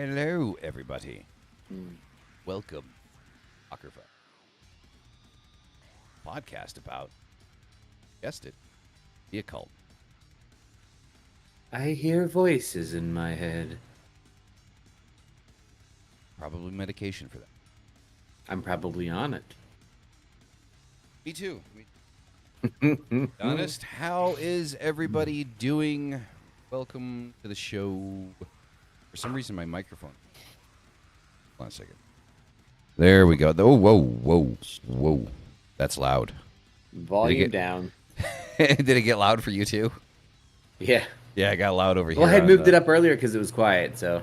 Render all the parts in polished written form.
Hello, everybody. Welcome, Apocrypha. Podcast about, guessed it, the occult. I hear voices in my head. Probably medication for that. I'm probably on it. Me too. Honest, how is everybody doing? Welcome to the show. For some reason, my microphone. Hold on a second. There we go. Oh, whoa. That's loud. Volume down. Did it get loud for you too? Yeah. Yeah, it got loud over here. Well, I had moved it up earlier because it was quiet, so.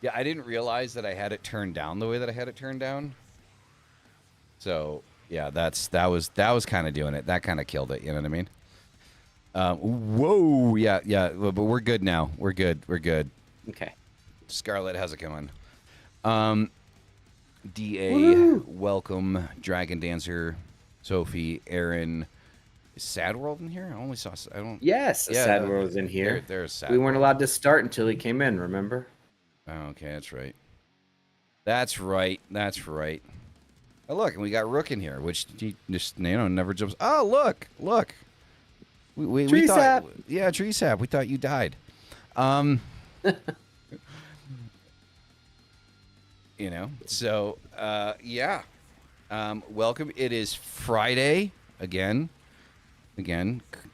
Yeah, I didn't realize that I had it turned down the way that I had it turned down. So yeah, that was kind of doing it. That kind of killed it. You know what I mean? Whoa, yeah, but we're good now. We're good. Okay. Scarlett, how's it going? Da, Woo! welcome. Dragon Dancer, Sophie, Aaron. Is Sad World in here? I only saw. I don't. Yes, Yeah, Sad World was in here. There's Sad We weren't World. allowed to start until he came in, remember? Oh, okay, that's right. That's right. Oh, look, and we got Rook in here, which he just never jumps. Oh, look. We thought, sap. yeah, tree sap. We thought you died. So yeah. Welcome. It is Friday again.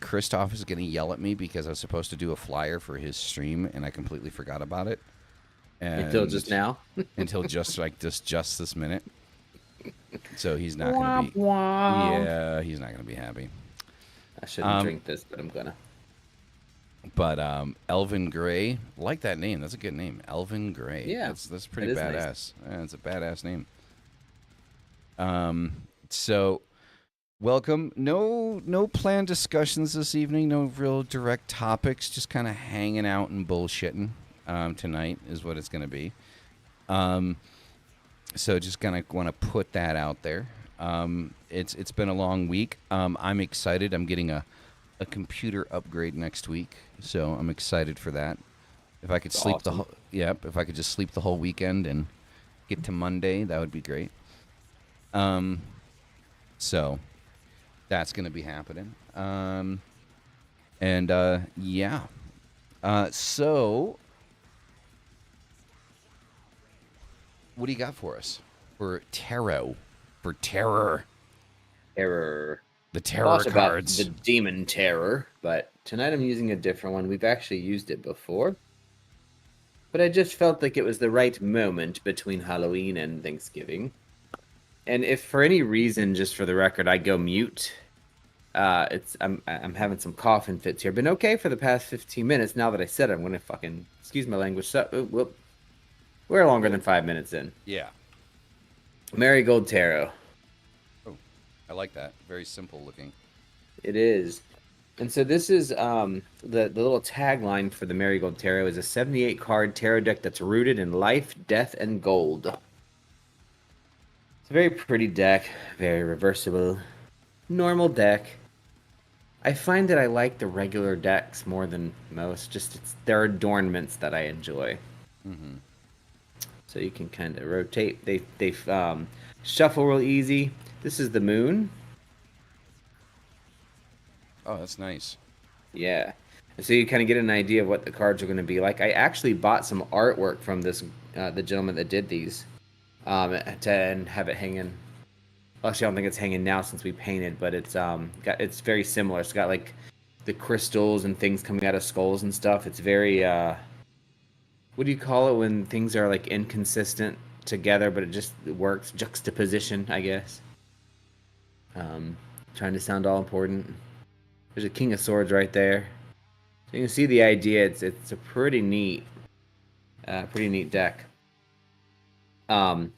Christoph is going to yell at me because I was supposed to do a flyer for his stream and I completely forgot about it. And Until just now? until just this minute. So he's not going to be. Yeah, he's not going to be happy. I shouldn't drink this, but I'm gonna. But Elvin Gray, like that name. That's a good name, Elvin Gray. Yeah, that's pretty that is badass. nice. Yeah, it's a badass name. So welcome. No planned discussions this evening. No real direct topics. Just kind of hanging out and bullshitting. Tonight is what it's going to be. So just gonna want to put that out there. It's been a long week. I'm excited. I'm getting a computer upgrade next week, so I'm excited for that. If I could sleep awesome. if I could just sleep the whole weekend and get to Monday, that would be great. So that's gonna be happening. Yeah. So what do you got for us for tarot? For terror, Terror. the terror Thought about cards. the demon terror, but tonight I'm using a different one. We've actually used it before, but I just felt like it was the right moment between Halloween and Thanksgiving. And if for any reason, just for the record, I go mute, I'm having some coughing fits here. Been okay for the past 15 minutes. Now that I said it, I'm gonna fucking excuse my language. Whoop. We're longer than 5 minutes in. Yeah. Marigold Tarot. Oh, I like that. Very simple looking. It is. And so this is the little tagline for the Marigold Tarot is a 78 card tarot deck that's rooted in life, death, and gold. It's a very pretty deck, very reversible, normal deck. I find that I like the regular decks more than most. Just there are adornments that I enjoy. Mm-hmm. So you can kind of rotate. They shuffle real easy. This is the moon. Oh, that's nice. Yeah. And so you kind of get an idea of what the cards are going to be like. I actually bought some artwork from this the gentleman that did these and have it hanging. Well, actually, I don't think it's hanging now since we painted, but it's very similar. It's got like the crystals and things coming out of skulls and stuff. It's very what do you call it when things are like inconsistent together, but it works? Juxtaposition, I guess. Trying to sound all important. There's a King of Swords right there. So you can see the idea. It's a pretty neat deck. Gonna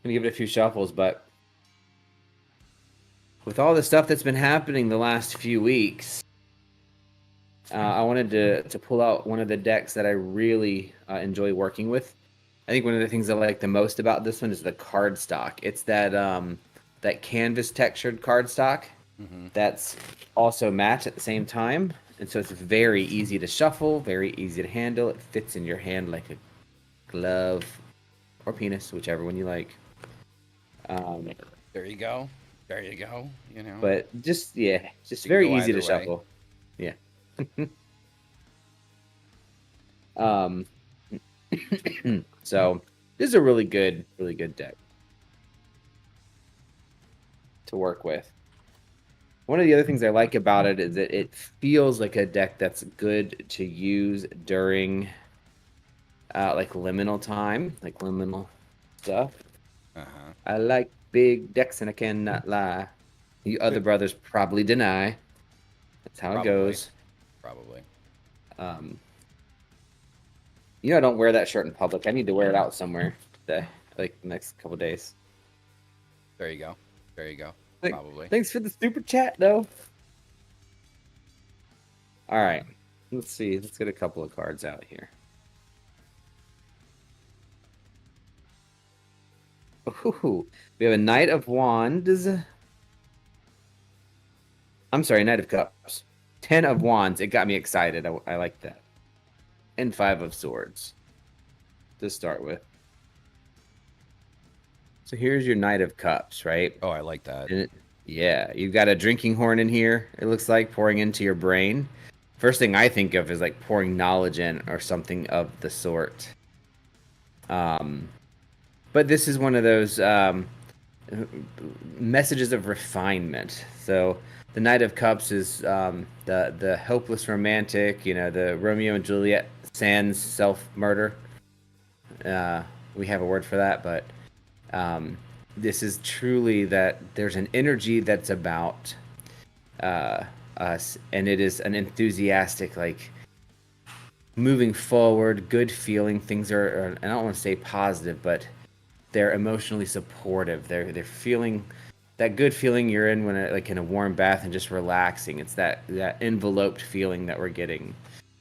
give it a few shuffles, but with all the stuff that's been happening the last few weeks, I wanted to pull out one of the decks that I really enjoy working with. I think one of the things I like the most about this one is the cardstock. It's that canvas textured cardstock that's also matte at the same time. And so it's very easy to shuffle, very easy to handle. It fits in your hand like glove, or penis, whichever one you like. There you go. There you go. You know, But just just you can very go easy to either way. shuffle. Yeah. um. So this is a really good deck to work with. One of the other things I like about it is that it feels like a deck that's good to use during like liminal time, like liminal stuff. Uh-huh. I like big decks and I cannot lie. You other brothers probably deny. That's how it Probably. goes. Probably. Um, I don't wear that shirt in public. I need to wear it out somewhere today, like the next couple days. There you go. There you go. Probably. Thanks for the super chat, though. All right. Let's see. Let's get a couple of cards out here. Ooh, we have a Knight of Wands. I'm sorry, Knight of Cups. 10 of Wands. It got me excited. I like that. And 5 of Swords to start with. So here's your Knight of Cups, right? Oh, I like that. Yeah, you've got a drinking horn in here, it looks like, pouring into your brain. First thing I think of is like pouring knowledge in or something of the sort. But this is one of those messages of refinement. So the Knight of Cups is the hopeless romantic, the Romeo and Juliet sans self-murder. We have a word for that, but this is truly that there's an energy that's about us, and it is an enthusiastic, like, moving forward, good feeling. Things are I don't want to say positive, but they're emotionally supportive. They're feeling that good feeling you're in when like in a warm bath and just relaxing. It's that enveloped feeling that we're getting.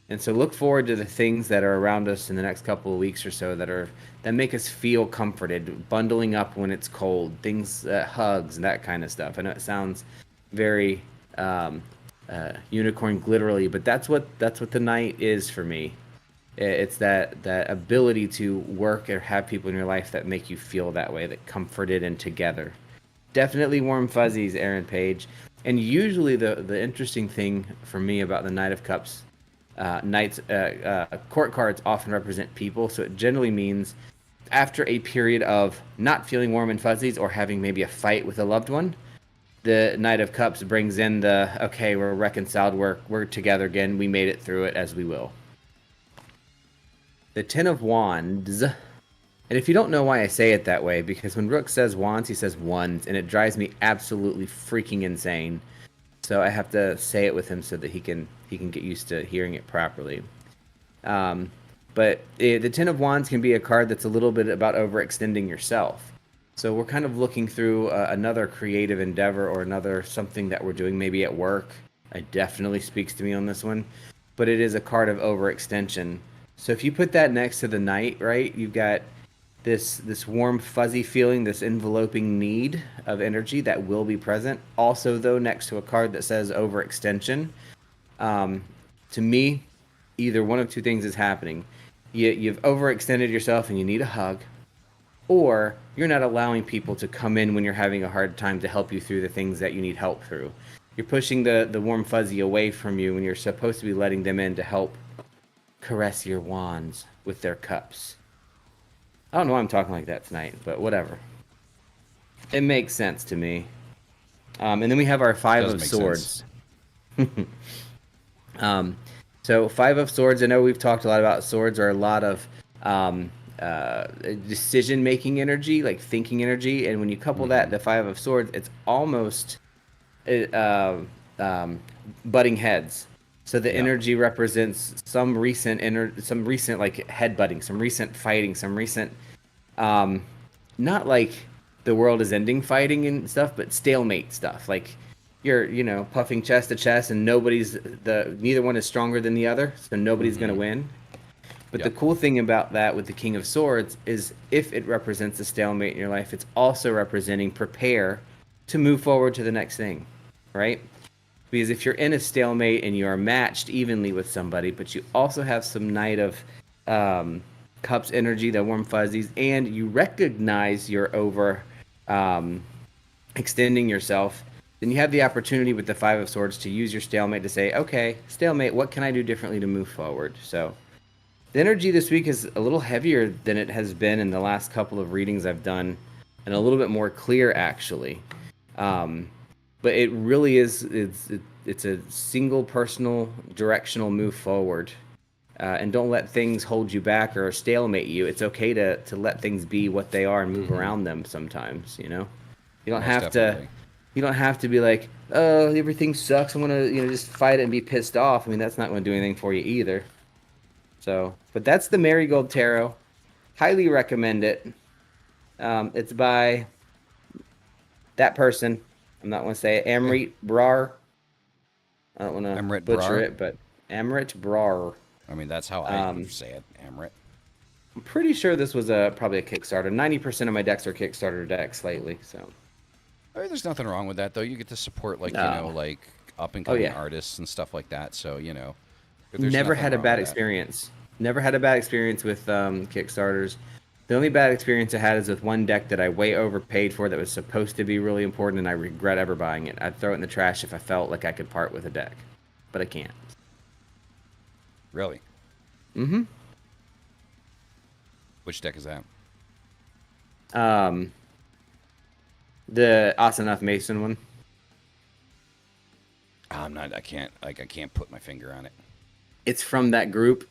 And so look forward to the things that are around us in the next couple of weeks or so that make us feel comforted, bundling up when it's cold, things, hugs and that kind of stuff. I know it sounds very unicorn glitterly, but that's what the night is for me. It's that ability to work or have people in your life that make you feel that way, that comforted and together. Definitely warm fuzzies, Aaron Page. And usually the interesting thing for me about the Knight of Cups, court cards often represent people, so it generally means after a period of not feeling warm and fuzzies or having maybe a fight with a loved one, the Knight of Cups brings in okay, we're reconciled, we're together again, we made it through it as we will. The Ten of Wands, and if you don't know why I say it that way, because when Rook says wands, he says ones, and it drives me absolutely freaking insane. So I have to say it with him so that he can get used to hearing it properly. But the Ten of Wands can be a card that's a little bit about overextending yourself. So we're kind of looking through another creative endeavor or another something that we're doing maybe at work. It definitely speaks to me on this one. But it is a card of overextension. So if you put that next to the Knight, right, you've got this warm, fuzzy feeling, this enveloping need of energy that will be present. Also, though, next to a card that says overextension, to me, either one of two things is happening. You've overextended yourself and you need a hug, or you're not allowing people to come in when you're having a hard time to help you through the things that you need help through. You're pushing the warm fuzzy away from you when you're supposed to be letting them in to help caress your wands with their cups. I don't know why I'm talking like that tonight, but whatever. It makes sense to me. And then we have our Five of Swords. So Five of Swords, I know we've talked a lot about swords, are a lot of decision-making energy, like thinking energy. And when you couple that, the Five of Swords, it's almost butting heads. So the energy represents some recent like headbutting, some recent fighting, some recent, not like the world is ending fighting and stuff, but stalemate stuff. Like you're, puffing chest to chest and neither one is stronger than the other. So nobody's going to win. But the cool thing about that with the King of Swords is if it represents a stalemate in your life, it's also representing prepare to move forward to the next thing, right? Because if you're in a stalemate and you are matched evenly with somebody, but you also have some Knight of Cups energy, the warm fuzzies, and you recognize you're over extending yourself, then you have the opportunity with the Five of Swords to use your stalemate to say, okay, stalemate, what can I do differently to move forward? So the energy this week is a little heavier than it has been in the last couple of readings I've done, and a little bit more clear, actually. But it really is, it's a single personal directional move forward. And don't let things hold you back or stalemate you. It's okay to let things be what they are and move around them sometimes, you know? You don't Most have definitely. to you don't have to be like, oh, everything sucks. I'm gonna, just fight it and be pissed off. I mean, that's not gonna do anything for you either. So, but that's the Marigold Tarot. Highly recommend it. It's by that person. I'm not gonna say it. Amrit Brar. I don't want to Emrit butcher Brar. it, but Amrit Brar. I mean, that's how I would say it, Emrit. I'm pretty sure this was probably a Kickstarter. 90% of my decks are Kickstarter decks lately. So. I mean, there's nothing wrong with that, though. You get to support, like, No. like up and Oh coming yeah. artists and stuff like that. So, there's Never nothing had a wrong bad with that. experience. Never had a bad experience with Kickstarters. The only bad experience I had is with one deck that I way overpaid for that was supposed to be really important, and I regret ever buying it. I'd throw it in the trash if I felt like I could part with a deck, but I can't. Really? Mm-hmm. Which deck is that? The Asenath Mason one. I can't put my finger on it. It's from that group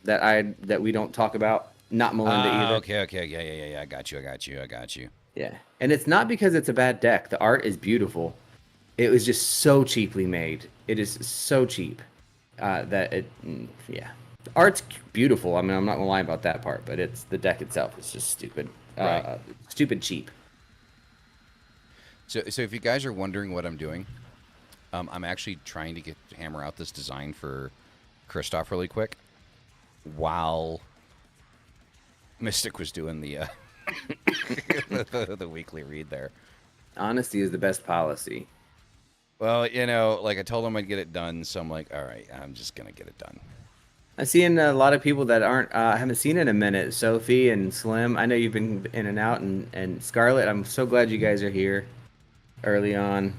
that we don't talk about. Not Melinda either. Okay. Yeah. I got you. Yeah, and it's not because it's a bad deck. The art is beautiful. It was just so cheaply made. It is so cheap that yeah. The art's beautiful. I mean, I'm not gonna lie about that part, but it's the deck itself is just stupid. Right. Stupid cheap. So if you guys are wondering what I'm doing, I'm actually trying to hammer out this design for Christoph really quick, while Mystic was doing the the weekly read there. Honesty is the best policy. Well, like I told him I'd get it done, so I'm like, all right, I'm just gonna get it done. I've seen a lot of people that aren't haven't seen it in a minute. Sophie and Slim. I know you've been in and out, and Scarlett. I'm so glad you guys are here early on.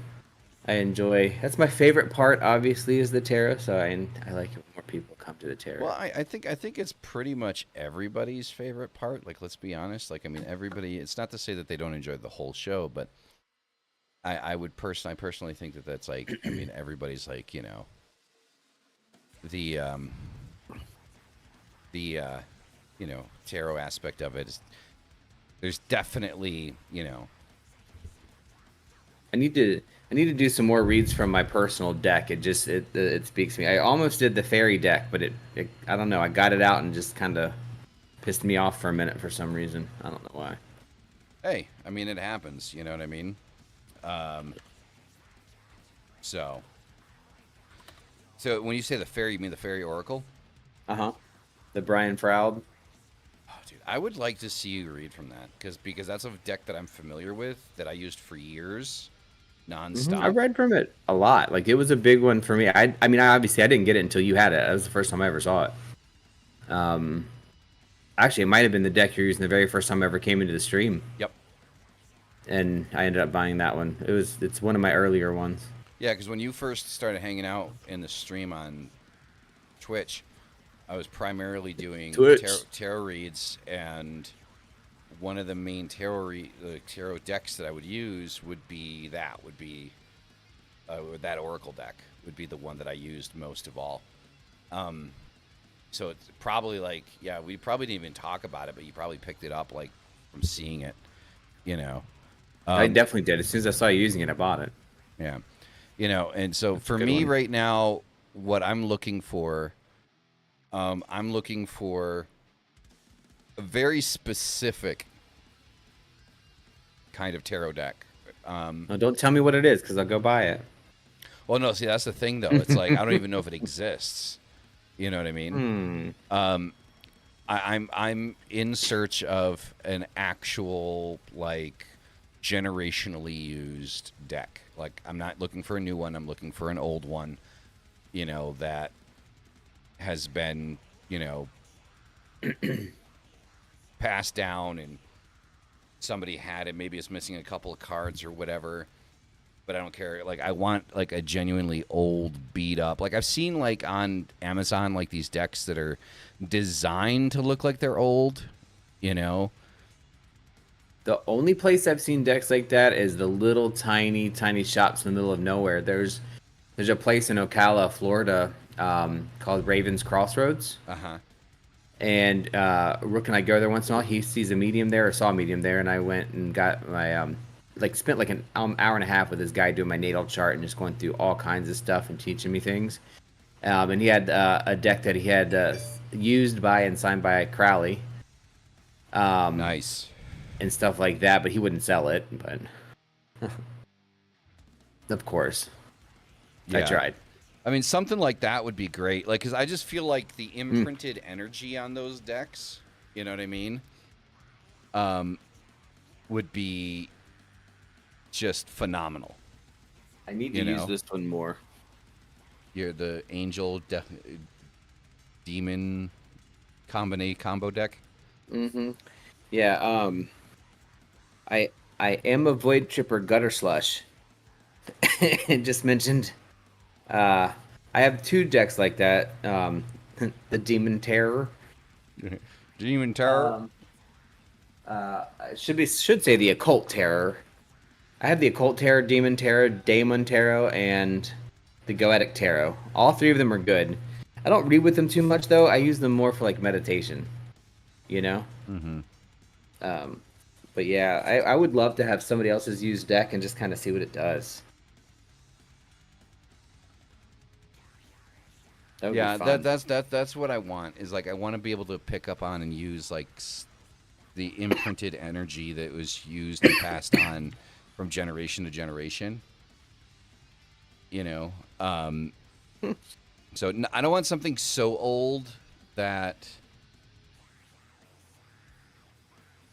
I enjoy. That's my favorite part. Obviously, is the tarot. So I like it when more people come to the tarot. Well, I think it's pretty much everybody's favorite part. Like, let's be honest. Like, I mean, everybody. It's not to say that they don't enjoy the whole show, but I personally think that that's like. I mean, everybody's like, the tarot aspect of it is. There's definitely, I need to do some more reads from my personal deck. It speaks to me. I almost did the fairy deck, but it I don't know. I got it out and just kind of pissed me off for a minute for some reason. I don't know why. Hey, I mean, it happens. You know what I mean? So when you say the fairy, you mean the fairy oracle? The Brian Froud. Oh, dude, I would like to see you read from that because that's a deck that I'm familiar with that I used for years, nonstop. I read from it a lot. Like, it was a big one for me. I mean, obviously I didn't get it until you had it. That was the first time I ever saw it. Actually, it might have been the deck you're using the very first time I ever came into the stream. Yep. And I ended up buying that one. It's one of my earlier ones. Yeah, because when you first started hanging out in the stream on Twitch, I was primarily doing tarot reads, and one of the main tarot decks that I would use would be that Oracle deck would be the one that I used most of all. So it's probably like, yeah, we probably didn't even talk about it, but you probably picked it up like from seeing it, I definitely did. As soon as I saw you using it, I bought it. Yeah. And so That's for a good me one. right now, what I'm looking for a very specific kind of tarot deck. No, don't tell me what it is, because I'll go buy it. Well, no, see, that's the thing, though. It's like I don't even know if it exists. You know what I mean? I'm in search of an actual like generationally used deck. Like, I'm not looking for a new one. I'm looking for an old one. That has been passed down and somebody had it. Maybe it's missing a couple of cards or whatever. But I don't care. Like, I want like a genuinely old, beat up. Like, I've seen like on Amazon like these decks that are designed to look like they're old. You know. The only place I've seen decks like that is the little tiny, tiny shops in the middle of nowhere. There's a place in Ocala, Florida, called Ravens Crossroads. Uh huh. And Rook and I go there once in a while. He sees a medium there, or saw a medium there, and I went and got my like spent like an hour and a half with this guy doing my natal chart and just going through all kinds of stuff and teaching me things. And he had a deck that he had used by and signed by Crowley. Nice. And stuff like that, but he wouldn't sell it. But of course, I tried. I mean, something like that would be great. Like, because I just feel like the imprinted energy on those decks, you know what I mean, would be just phenomenal. I need to use this one more. You're the angel demon combo deck. Mm-hmm. Yeah. I am a Void Tripper Gutter Slush. It just mentioned. I have 2 decks like that. The Demon Terror. Demon Terror. Should say the Occult Terror. I have the Occult Terror, Demon Terror, Daemon Tarot, and the Goetic Tarot. All 3 of them are good. I don't read with them too much though. I use them more for like meditation. You know. Mm-hmm. But yeah, I would love to have somebody else's used deck and just kind of see what it does. Yeah, that's what I want. Is like I want to be able to pick up on and use like the imprinted energy that was used and passed on from generation to generation. You know, so I don't want something so old that.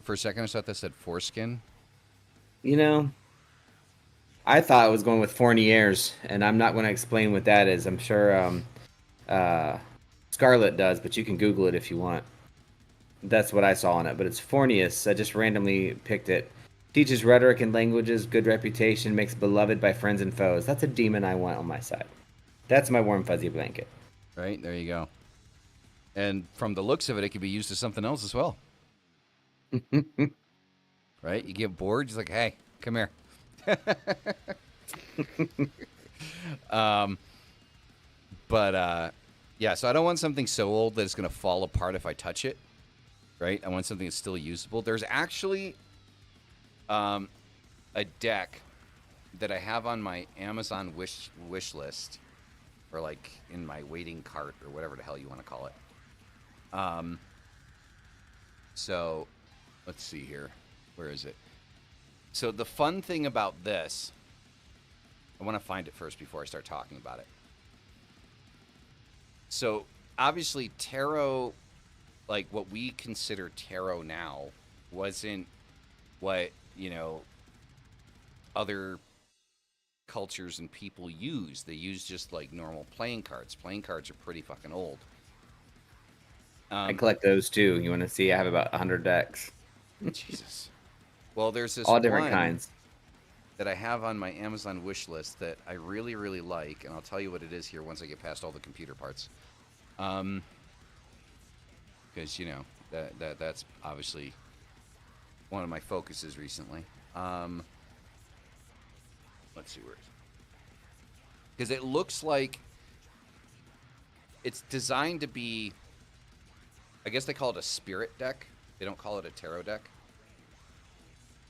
For a second, I thought that said foreskin. You know, I thought I was going with Fourniers, and I'm not going to explain what that is. I'm sure Scarlet does, but you can Google it if you want. That's what I saw on it, but it's Fornius. I just randomly picked it. Teaches rhetoric and languages, good reputation, makes beloved by friends and foes. That's a demon I want on my side. That's my warm fuzzy blanket. Right, there you go. And from the looks of it, it could be used as something else as well. Right? You get bored, just like, hey, come here. Yeah, so I don't want something so old that it's going to fall apart if I touch it. Right? I want something that's still usable. There's actually a deck that I have on my Amazon wish list, or like in my waiting cart, or whatever the hell you want to call it. So let's see here. Where is it? So the fun thing about this, I want to find it first before I start talking about it. So obviously tarot, like what we consider tarot now, wasn't what, you know, other cultures and people use. They use just like normal playing cards. Playing cards are pretty fucking old. I collect those too. You want to see? I have about 100 decks. Jesus. Well, there's this all different one kinds that I have on my Amazon wish list that I really, really like, and I'll tell you what it is here once I get past all the computer parts. Because you know that's obviously one of my focuses recently. Let's see where it is. Because it looks like it's designed to be, I guess they call it a spirit deck. They don't call it a tarot deck.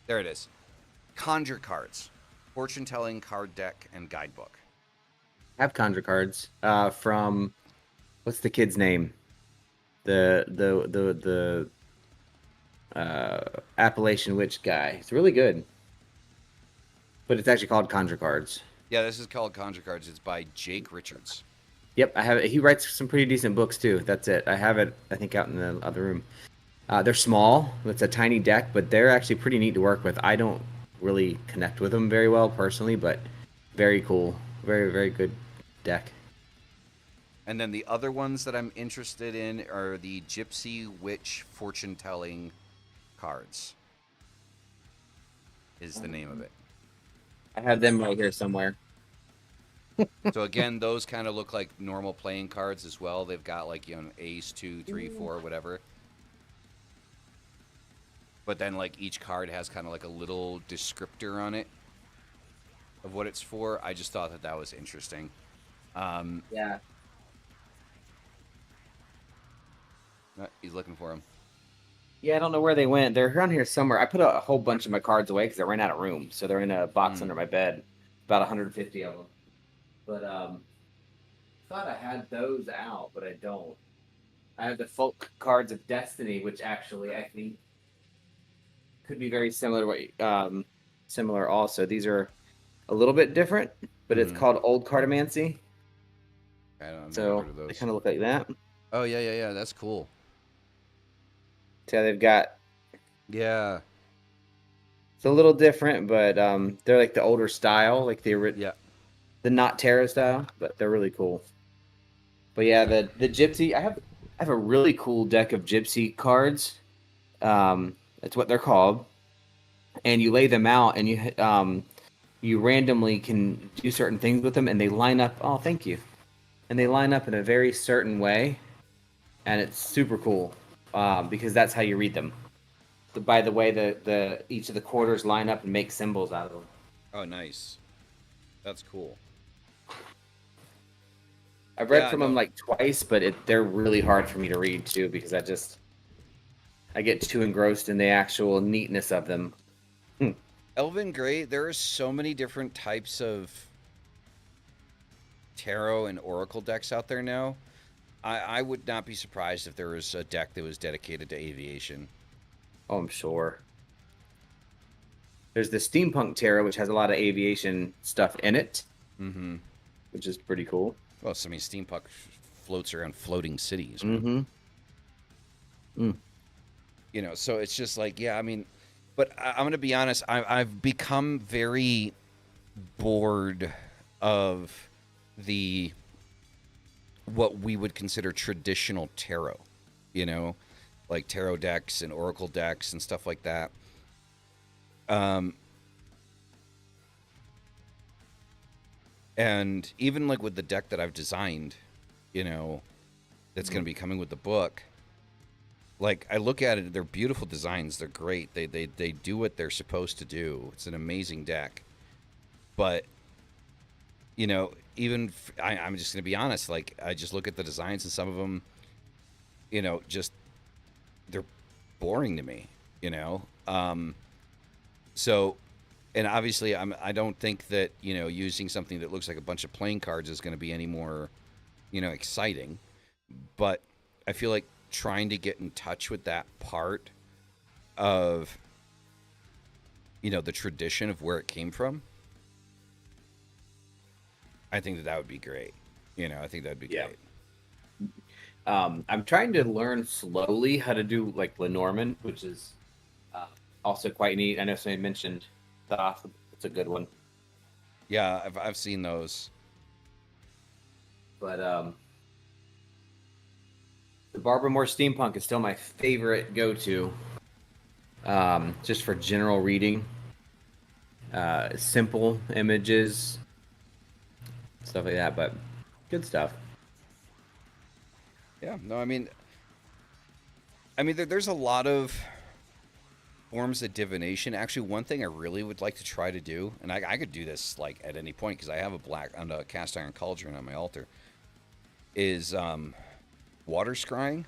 There it is. Conjure cards, fortune-telling card deck, and guidebook. I have conjure cards from, what's the kid's name? The Appalachian Witch guy. It's really good. But it's actually called Conjure Cards. Yeah, this is called Conjure Cards. It's by Jake Richards. Yep, I have it. He writes some pretty decent books too. That's it. I have it, I think, out in the other room. They're small. It's a tiny deck, but they're actually pretty neat to work with. I don't really connect with them very well personally, but very cool. Very, very good deck. And then the other ones that I'm interested in are the Gypsy Witch fortune telling cards. Is the name of it. I have them right here somewhere. So again, those kind of look like normal playing cards as well. They've got like, you know, ace, 2, 3, 4, whatever. But then like each card has kind of like a little descriptor on it of what it's for. I just thought that that was interesting. Yeah. He's looking for him. Yeah, I don't know where they went. They're around here somewhere. I put a whole bunch of my cards away because I ran out of room. So they're in a box under my bed. About 150 of them. But thought I had those out, but I don't. I have the folk cards of destiny, which actually I think could be very similar to what similar also. These are a little bit different, but it's called old cartomancy. I don't know. So they kind of look like that. Oh yeah. That's cool. So they've got. Yeah. It's a little different, but they're like the older style, like the not tarot style, but they're really cool. But yeah, the gypsy. I have a really cool deck of gypsy cards. That's what they're called, and you lay them out, and you randomly can do certain things with them, and they line up. Oh, thank you. And they line up in a very certain way, and it's super cool because that's how you read them. By the way, the each of the quarters line up and make symbols out of them. Oh, nice. That's cool. I've read from them like twice, but they're really hard for me to read too because I get too engrossed in the actual neatness of them. Elven Grey, there are so many different types of tarot and oracle decks out there now. I would not be surprised if there was a deck that was dedicated to aviation. Oh, I'm sure. There's the Steampunk Tarot, which has a lot of aviation stuff in it, which is pretty cool. Well, so, I mean, Steampunk floats around floating cities. You know, so it's just like, yeah, I mean, but I'm going to be honest, I've become very bored of what we would consider traditional tarot, you know, like tarot decks and oracle decks and stuff like that. And even like with the deck that I've designed, you know, that's going to be coming with the book, like I look at it, they're beautiful designs. They're great. They do what they're supposed to do. It's an amazing deck. But, you know, even I'm just going to be honest. Like I just look at the designs and some of them, you know, just they're boring to me, you know? So, and obviously I don't think that, you know, using something that looks like a bunch of playing cards is going to be any more, you know, exciting. But I feel like trying to get in touch with that part of, you know, the tradition of where it came from, I think that would be great. You know, I think that'd be great. I'm trying to learn slowly how to do like Lenormand, which is also quite neat. I know somebody mentioned Thoth. It's a good one. Yeah, I've seen those. But the Barbara Moore Steampunk is still my favorite go-to, just for general reading. Simple images, stuff like that, but good stuff. Yeah, no, I mean, there's a lot of forms of divination. Actually, one thing I really would like to try to do, and I could do this like at any point because I have a cast iron cauldron on my altar, is water scrying.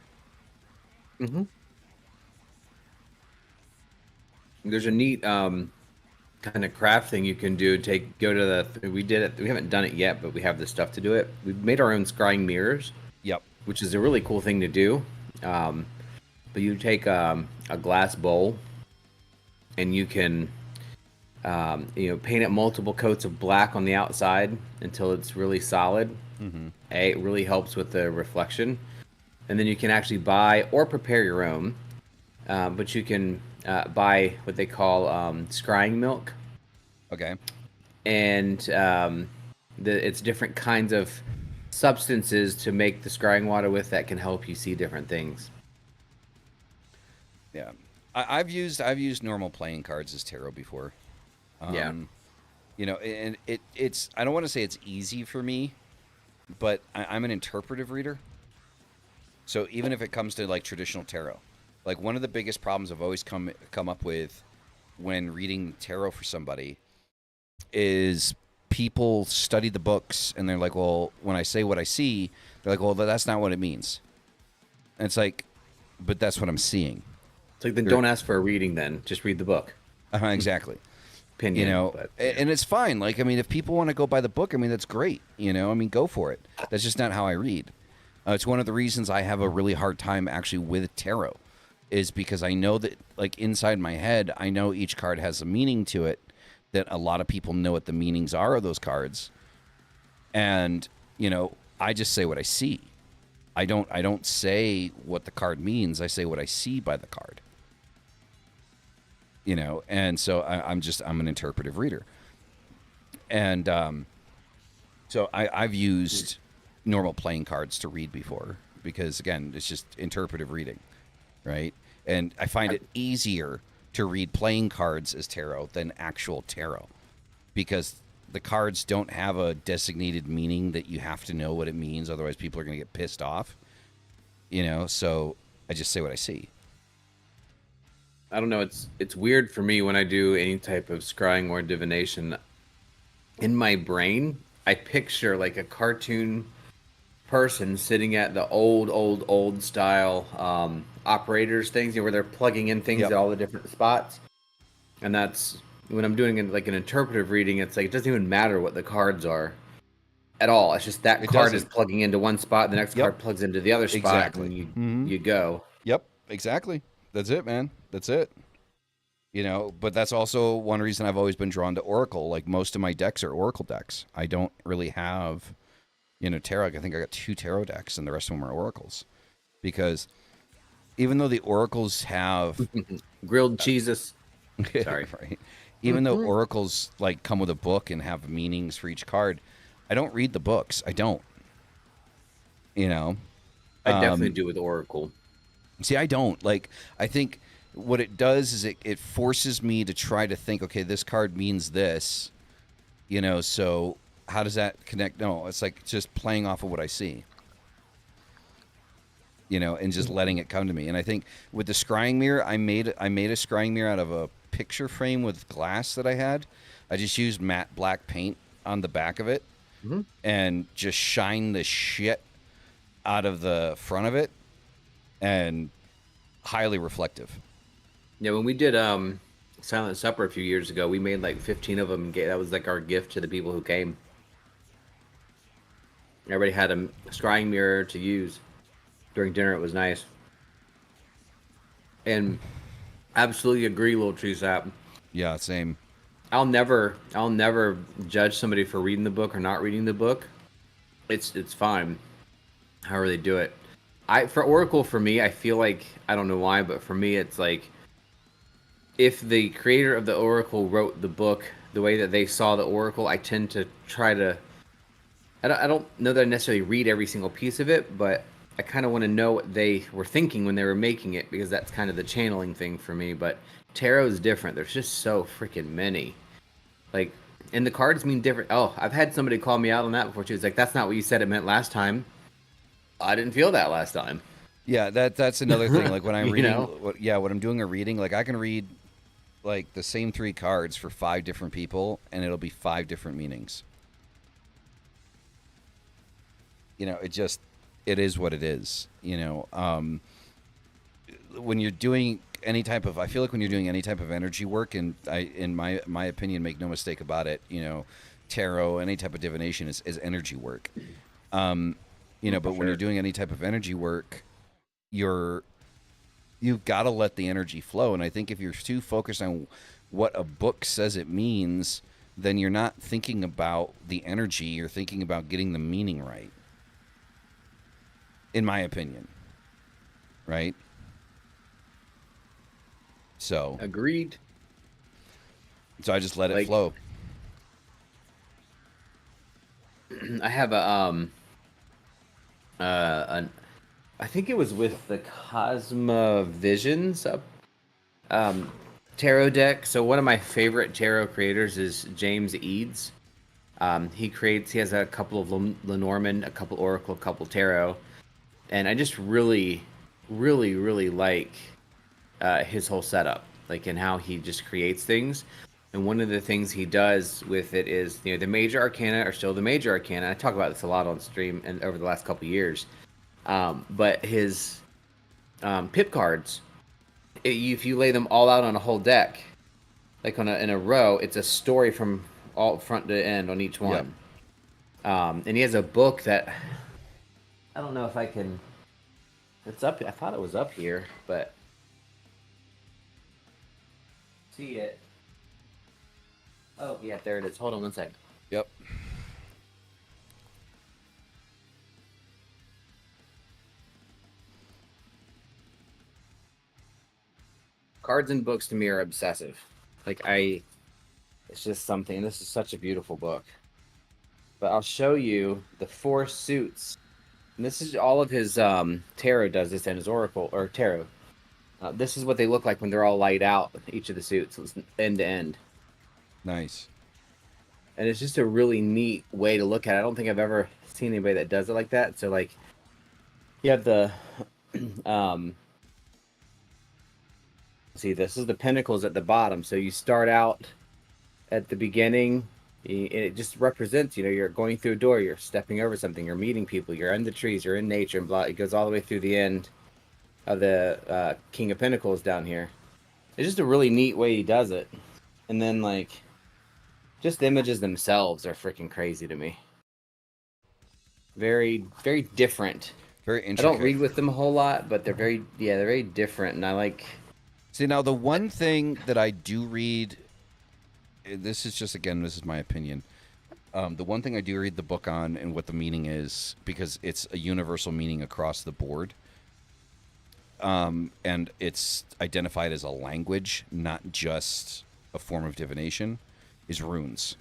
There's a neat kind of craft thing you can do. Go to we did it. We haven't done it yet, but we have the stuff to do it. We've made our own scrying mirrors. Yep. Which is a really cool thing to do. But you take a glass bowl, and you can, you know, paint it multiple coats of black on the outside until it's really solid. It really helps with the reflection. And then you can actually buy or prepare your own. But you can buy what they call scrying milk. Okay. And it's different kinds of substances to make the scrying water with that can help you see different things. Yeah, I've used normal playing cards as tarot before. Yeah. You know, and it's I don't want to say it's easy for me, but I'm an interpretive reader. So even if it comes to like traditional tarot, like one of the biggest problems I've always come up with when reading tarot for somebody is people study the books and they're like, well, when I say what I see, they're like, well, that's not what it means. And it's like, but that's what I'm seeing. It's like, then They're, don't ask for a reading then. Just read the book. exactly. You Opinion. know, But yeah. and it's fine. Like, I mean, if people want to go by the book, I mean, that's great. You know, I mean, go for it. That's just not how I read. It's one of the reasons I have a really hard time actually with tarot, is because I know that, like, inside my head, I know each card has a meaning to it, that a lot of people know what the meanings are of those cards. And, you know, I just say what I see. I don't say what the card means. I say what I see by the card. You know, and so I'm an interpretive reader. And so I've used normal playing cards to read before because, again, it's just interpretive reading, right? And I find it easier to read playing cards as tarot than actual tarot because the cards don't have a designated meaning that you have to know what it means. Otherwise, people are going to get pissed off, you know? So I just say what I see. I don't know. It's weird for me when I do any type of scrying or divination. In my brain, I picture like a cartoon person sitting at the old style operators things, you know, where they're plugging in things Yep. at all the different spots. And that's when I'm doing like an interpretive reading. It's like it doesn't even matter what the cards are at all. It's just that It card is doesn't. plugging into one spot, the next Yep. card plugs into the other spot, Exactly. and you Mm-hmm. you go. Yep. Exactly. That's it, man. That's it. You know, but that's also one reason I've always been drawn to Oracle. Like most of my decks are Oracle decks. I don't really have, you know, tarot. I think I got 2 tarot decks, and the rest of them are Oracles. Because even though the Oracles have, Grilled cheeses. Sorry. right, even though Oracles like come with a book and have meanings for each card, I don't read the books. I don't. You know, I definitely do with Oracle. see, I don't. Like, I think what it does is it forces me to try to think, okay, this card means this, you know, so how does that connect? No, it's like just playing off of what I see, you know, and just letting it come to me. And I think with the scrying mirror, I made a scrying mirror out of a picture frame with glass that I had. I just used matte black paint on the back of it and just shine the shit out of the front of it, and highly reflective. Yeah, when we did Silent Supper a few years ago, we made like 15 of them and that was like our gift to the people who came. Everybody had a scrying mirror to use during dinner. It was nice. And absolutely agree, little tree sap. Yeah, same. I'll never judge somebody for reading the book or not reading the book. It's fine, however they do it. For Oracle, for me, I feel like, I don't know why, but for me, it's like if the creator of the Oracle wrote the book the way that they saw the Oracle, I tend to try to. I don't know that I necessarily read every single piece of it, but I kind of want to know what they were thinking when they were making it, because that's kind of the channeling thing for me. But tarot is different. There's just so freaking many. Like, and the cards mean different. Oh, I've had somebody call me out on that before too. It's like, that's not what you said it meant last time. I didn't feel that last time. Yeah, that's another thing. Like when I'm You reading, know? when I'm doing a reading, like I can read like the same 3 cards for 5 different people, and it'll be 5 different meanings. You know, it is what it is. You know, when you're doing any type of, I feel like when you're doing any type of energy work, and in my opinion, make no mistake about it, you know, tarot, any type of divination is energy work. You know, but when you're doing any type of energy work, you've got to let the energy flow. And I think if you're too focused on what a book says it means, then you're not thinking about the energy. You're thinking about getting the meaning right. In my opinion. Right? So Agreed. I just let it flow. I have a An, I think it was with the Cosmovisions um, tarot deck. So one of my favorite tarot creators is James Eads. He has a couple of Lenormand, a couple Oracle, a couple Tarot, and I just really, really, really like his whole setup, like and how he just creates things. And one of the things he does with it is, the major arcana are still the major arcana. I talk about this a lot on stream and over the last couple of years. But his pip cards, if you lay them all out on a whole deck, like in a row, it's a story from all front to end on each one. And he has a book that I don't know if I can. It's up. I thought it was up here, but see it. Oh yeah, there it is. Hold on one second. Yep. Cards and books to me are obsessive. It's just something. This is such a beautiful book. But I'll show you the 4 suits. And this is all of his tarot does this, and his oracle or tarot. This is what they look like when they're all light out. Each of the suits, it's end to end. Nice. And it's just a really neat way to look at it. I don't think I've ever seen anybody that does it like that. So like, you have the see, this is the pentacles at the bottom. So you start out at the beginning. It just represents, you're going through a door, you're stepping over something, you're meeting people, you're in the trees, you're in nature, and blah. It goes all the way through the end of the King of Pentacles down here. It's just a really neat way he does it. And then, like, just the images themselves are freaking crazy to me. Very, very different. Very interesting. I don't read with them a whole lot, but they're very different, and I like... See, now the one thing that I do read, this is my opinion. The one thing I do read the book on and what the meaning is, because it's a universal meaning across the board. And it's identified as a language, not just a form of divination, is runes.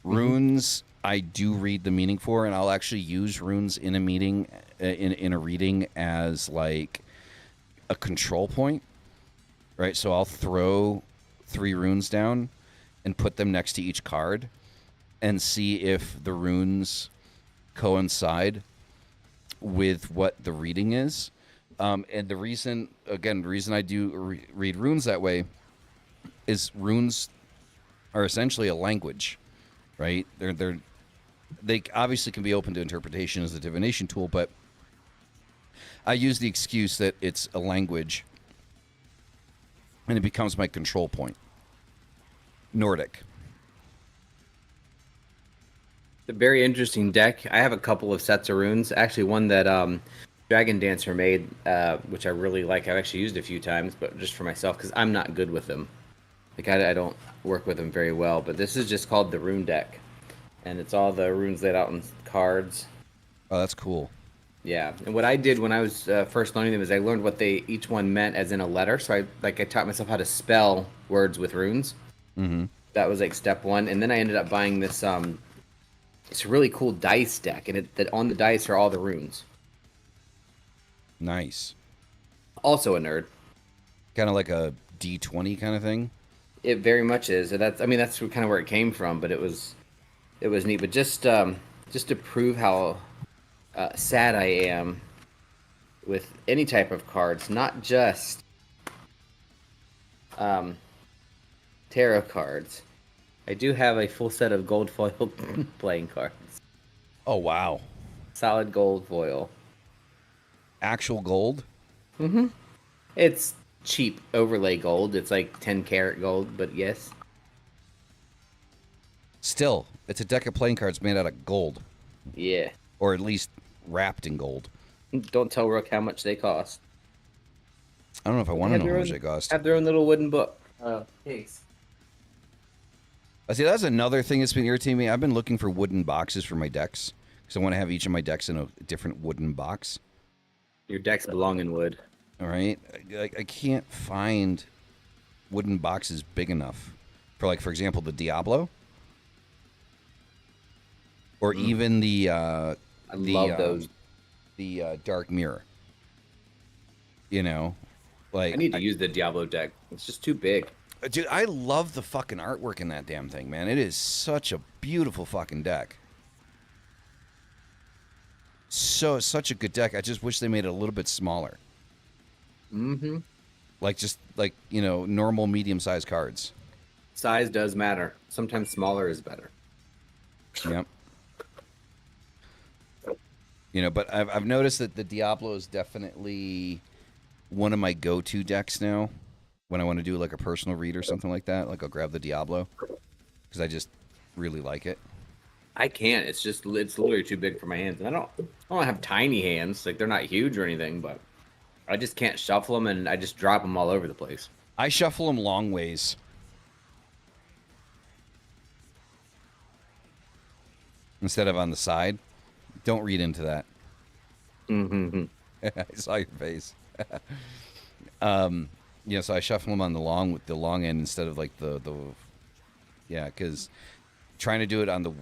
Runes, I do read the meaning for, and I'll actually use runes in a meeting, in a reading as like a control point, right? So I'll throw 3 runes down and put them next to each card and see if the runes coincide with what the reading is. And the reason I do read runes that way is runes are essentially a language, right? They obviously can be open to interpretation as a divination tool, but I use the excuse that it's a language, and it becomes my control point. Nordic. It's a very interesting deck. I have a couple of sets of runes. Actually, one that Dragon Dancer made, which I really like. I've actually used a few times, but just for myself, because I'm not good with them. Like, I don't work with them very well. But this is just called the Rune Deck. And it's all the runes laid out on cards. Oh, that's cool. Yeah. And what I did when I was first learning them is I learned what each one meant as in a letter. So I taught myself how to spell words with runes. Mm-hmm. That was like step 1. And then I ended up buying this it's a really cool dice deck. And that on the dice are all the runes. Nice. Also a nerd. Kind of like a D20 kind of thing. It very much is. That's kind of where it came from, but it was neat. But just to prove how sad I am with any type of cards, not just tarot cards. I do have a full set of gold foil playing cards. Oh, wow. Solid gold foil. Actual gold? Mm-hmm. It's cheap overlay gold. It's like 10 karat gold, but yes. Still, it's a deck of playing cards made out of gold. Yeah. Or at least wrapped in gold. Don't tell Rook how much they cost. I don't know if I want to know how much they cost. Have their own little wooden book. Case. See, that's another thing that's been irritating me. I've been looking for wooden boxes for my decks because I want to have each of my decks in a different wooden box. Your decks belong in wood. All right, I can't find wooden boxes big enough for, like, for example, the Diablo, or even the. I love those the Dark Mirror. You know, I need to use the Diablo deck. It's just too big. dude, I love the fucking artwork in that damn thing, man. It is such a beautiful fucking deck. Such a good deck. I just wish they made it a little bit smaller. Mm-hmm. Like just like, normal medium-sized cards. Size does matter. Sometimes smaller is better. Yep. But I've noticed that the Diablo is definitely one of my go-to decks now. When I want to do like a personal read or something like that, like I'll grab the Diablo because I just really like it. I can't. It's literally too big for my hands. And I don't have tiny hands. Like they're not huge or anything, but I just can't shuffle them, and I just drop them all over the place. I shuffle them long ways. Instead of on the side. Don't read into that. Mm-hmm. I saw your face. So I shuffle them on the long end instead of like the because trying to do it on the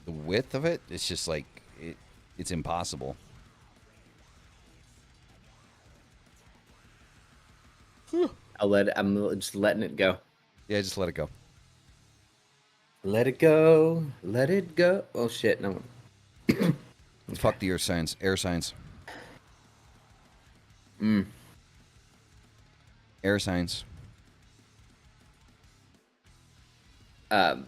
width of it, it's just like it's impossible. I'm just letting it go. Yeah, just let it go. Let it go. Let it go. Oh shit! No. Fuck the earth signs. Air signs. Air signs. What?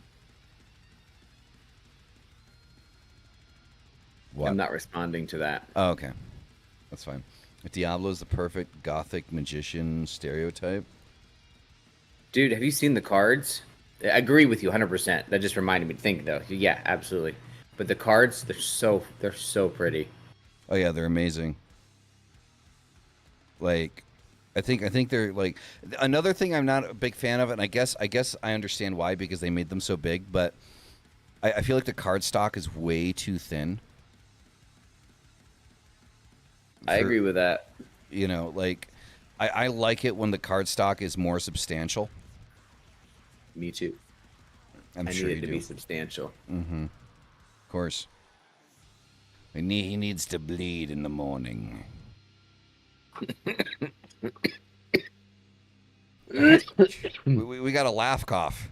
I'm not responding to that. Oh, okay. That's fine. Diablo's the perfect gothic magician stereotype. Dude, have you seen the cards? I agree with you 100%. That just reminded me to think, though. Yeah, absolutely. But the cards, they're so pretty. Oh yeah, they're amazing. Like, I think they're like another thing I'm not a big fan of, and I guess I understand why, because they made them so big. But I feel like the card stock is way too thin. I agree with that. Like I like it when the card stock is more substantial. Me too. I'm sure need it you to do. be substantial. Mm-hmm. Of course. He needs to bleed in the morning. we got a laugh cough.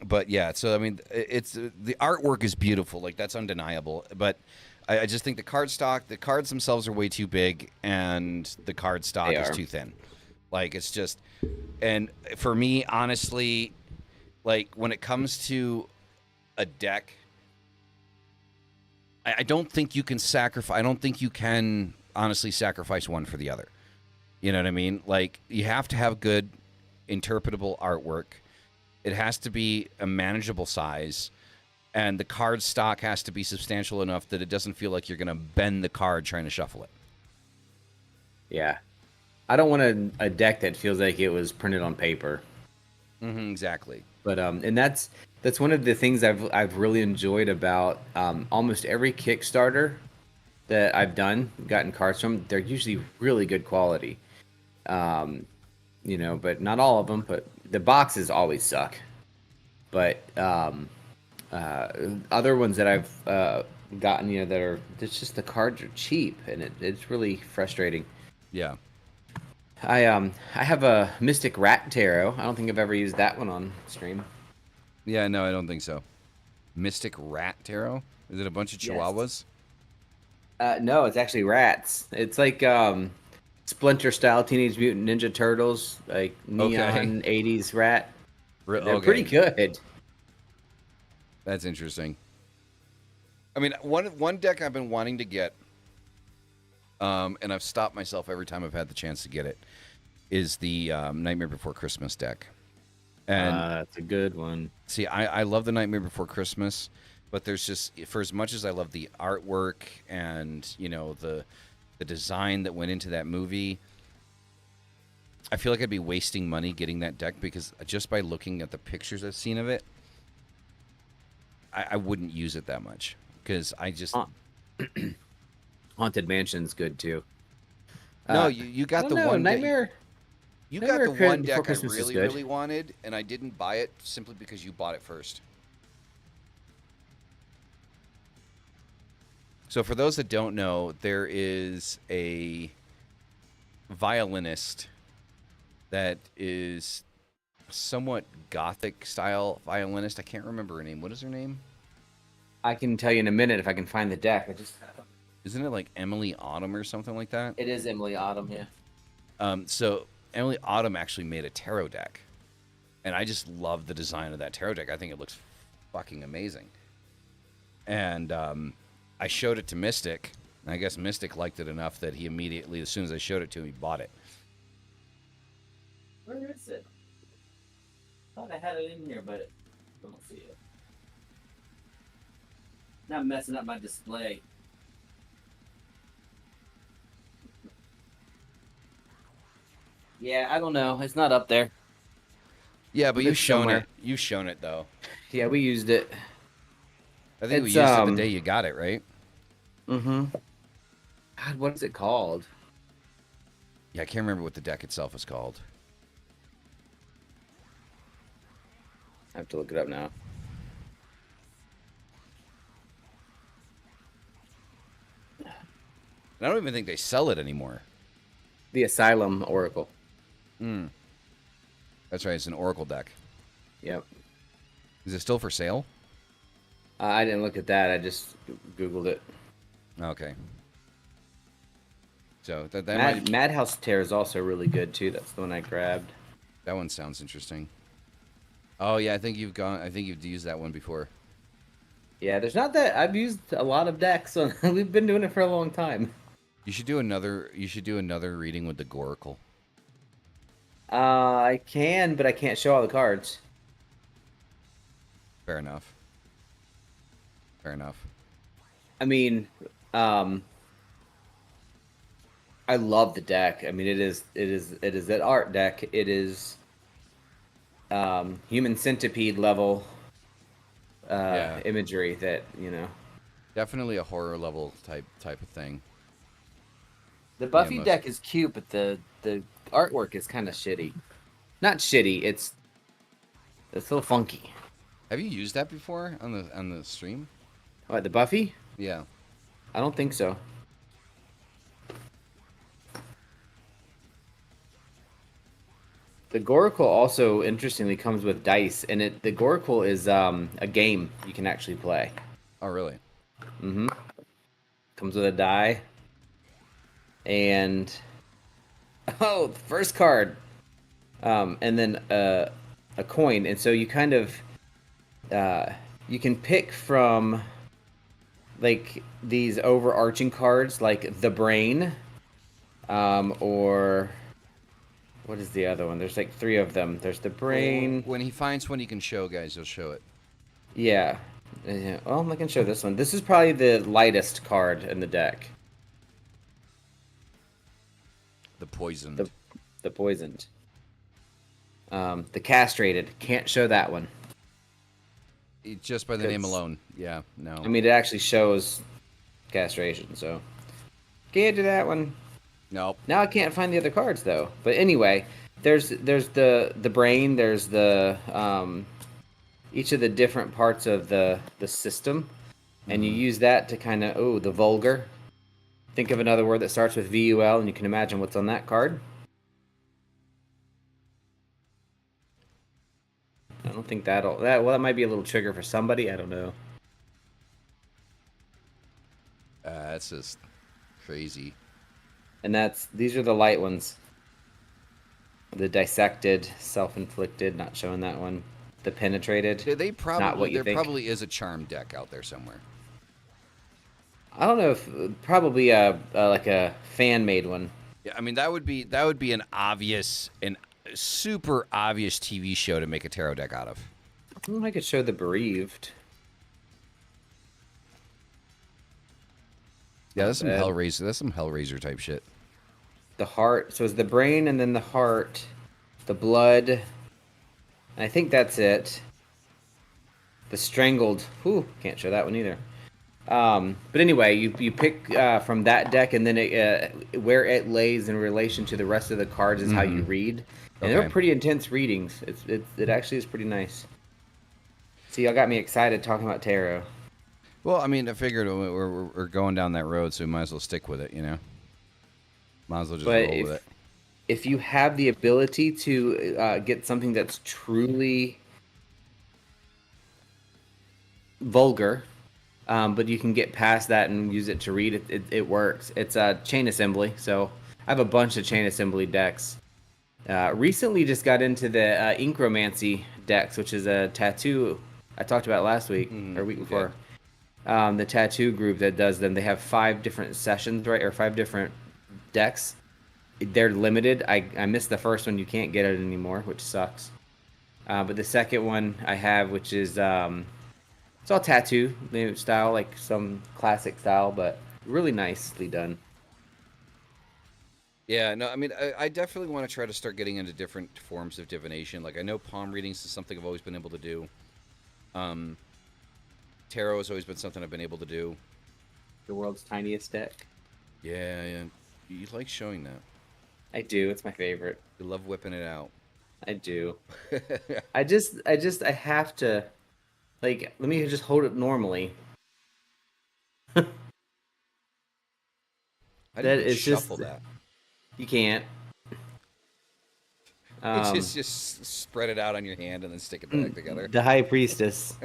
But yeah, so I mean, it's the artwork is beautiful, like that's undeniable. But I just think the cards themselves are way too big, and the card stock is too thin. Like it's just, and for me, honestly, like when it comes to a deck, I don't think you can sacrifice. I don't think you can honestly sacrifice one for the other. You know what I mean? Like you have to have good, interpretable artwork. It has to be a manageable size, and the card stock has to be substantial enough that it doesn't feel like you're going to bend the card trying to shuffle it. Yeah. I don't want a deck that feels like it was printed on paper. Mm-hmm, exactly. But and that's one of the things I've really enjoyed about almost every Kickstarter that I've gotten cards from. They're usually really good quality. But not all of them. But the boxes always suck. But other ones that I've gotten, it's just the cards are cheap, and it's really frustrating. Yeah. I have a Mystic Rat Tarot. I don't think I've ever used that one on stream. Yeah, no, I don't think so. Mystic Rat Tarot? Is it a bunch of chihuahuas? No, it's actually rats. It's like Splinter style Teenage Mutant Ninja Turtles, like neon 80s rat. They're pretty good. That's interesting. I mean, one deck I've been wanting to get, and I've stopped myself every time I've had the chance to get it, is the Nightmare Before Christmas deck. And that's a good one. See, I love the Nightmare Before Christmas, but there's just, for as much as I love the artwork and, the design that went into that movie, I feel like I'd be wasting money getting that deck, because just by looking at the pictures I've seen of it, I wouldn't use it that much, because I just... Haunted Mansion's good, too. No, you got the one Nightmare... You got the one deck I really wanted, and I didn't buy it simply because you bought it first. So for those that don't know, there is a violinist that is somewhat gothic style violinist. I can't remember her name. What is her name? I can tell you in a minute if I can find the deck. Isn't it like Emily Autumn or something like that? It is Emily Autumn, yeah. So Emily Autumn actually made a tarot deck, and I just love the design of that tarot deck. I think it looks fucking amazing. And I showed it to Mystic, and I guess Mystic liked it enough that he immediately, as soon as I showed it to him, he bought it. Where is it? I thought I had it in here, but I don't see it. Not messing up my display. Yeah, I don't know. It's not up there. Yeah, but It's you've shown somewhere. it. You've shown it though. Yeah, we used it. I think we It's, used it the day you got it, right? Mm-hmm. God, what is it called? Yeah, I can't remember what the deck itself is called. I have to look it up now. And I don't even think they sell it anymore. The Asylum Oracle. That's right. It's an Oracle deck. Yep. Is it still for sale? I didn't look at that. I just Googled it. Okay. So that might... Madhouse Tear is also really good too. That's the one I grabbed. That one sounds interesting. Oh yeah, I think you've used that one before. Yeah, there's not that. I've used a lot of decks. So we've been doing it for a long time. You should do another reading with the Goracle. I can, but I can't show all the cards. Fair enough. Fair enough. I mean, I love the deck. I mean, it is that art deck. It is human centipede level imagery that, you know. Definitely a horror level type of thing. The Buffy deck is cute, but the artwork is kind of shitty. Not shitty. It's a little funky. Have you used that before on the stream? What, the Buffy? Yeah. I don't think so. The Goracle also, interestingly, comes with dice, and the Goracle is a game you can actually play. Oh, really? Mm-hmm. Comes with a die. And... Oh, the first card! And then a coin. And so you kind of... you can pick from... like these overarching cards, like the brain, or what is the other one? There's like 3 of them. There's the brain. When he finds one he can show, guys, he'll show it. Yeah. Well, I can show this one. This is probably the lightest card in the deck. The poisoned. The poisoned. The castrated. Can't show that one. Just by the name alone. Yeah, no. I mean, it actually shows castration, so can't do that one. Nope. Now I can't find the other cards though. But anyway, there's the brain. There's the each of the different parts of the system, and you use that to kind of the vulgar. Think of another word that starts with VUL, and you can imagine what's on that card. I don't think that might be a little trigger for somebody. I don't know. That's just crazy. And these are the light ones. The dissected, self-inflicted, not showing that one. The penetrated. They probably not what you there think. probably is a charm deck out there somewhere. I don't know if probably like a fan-made one. Yeah, I mean that would be an super obvious TV show to make a tarot deck out of. I could show the bereaved. Yeah, that's some Hellraiser. That's some Hellraiser type shit. The heart. So it's the brain and then the heart, the blood. And I think that's it. The strangled. Whew, can't show that one either. But anyway, you pick from that deck, and then where it lays in relation to the rest of the cards is how you read. And they're pretty intense readings. It actually is pretty nice. See, y'all got me excited talking about tarot. Well, I mean, I figured we're going down that road, so we might as well stick with it, you know? Might as well just But roll with it. if you have the ability to get something that's truly vulgar, but you can get past that and use it to read, it works. It's a chain assembly, so I have a bunch of chain assembly decks. Recently just got into the Inkromancy decks, which is a tattoo I talked about last week or week Okay. before. The tattoo group that does them, they have 5 different sessions, right, or 5 different decks. They're limited. I missed the first one. You can't get it anymore, which sucks. But the second one I have, which is it's all tattoo style, like some classic style, but really nicely done. Yeah, no, I mean, I definitely want to try to start getting into different forms of divination. Like, I know palm readings is something I've always been able to do. Um, Tarot has always been something I've been able to do. The world's tiniest deck. Yeah, yeah. You like showing that. I do. It's my favorite. You love whipping it out. I do. I have to, like, let me just hold it normally. How do you That even is shuffle just, that? you can't. It's Um, just spread it out on your hand and then stick it back together. the High Priestess.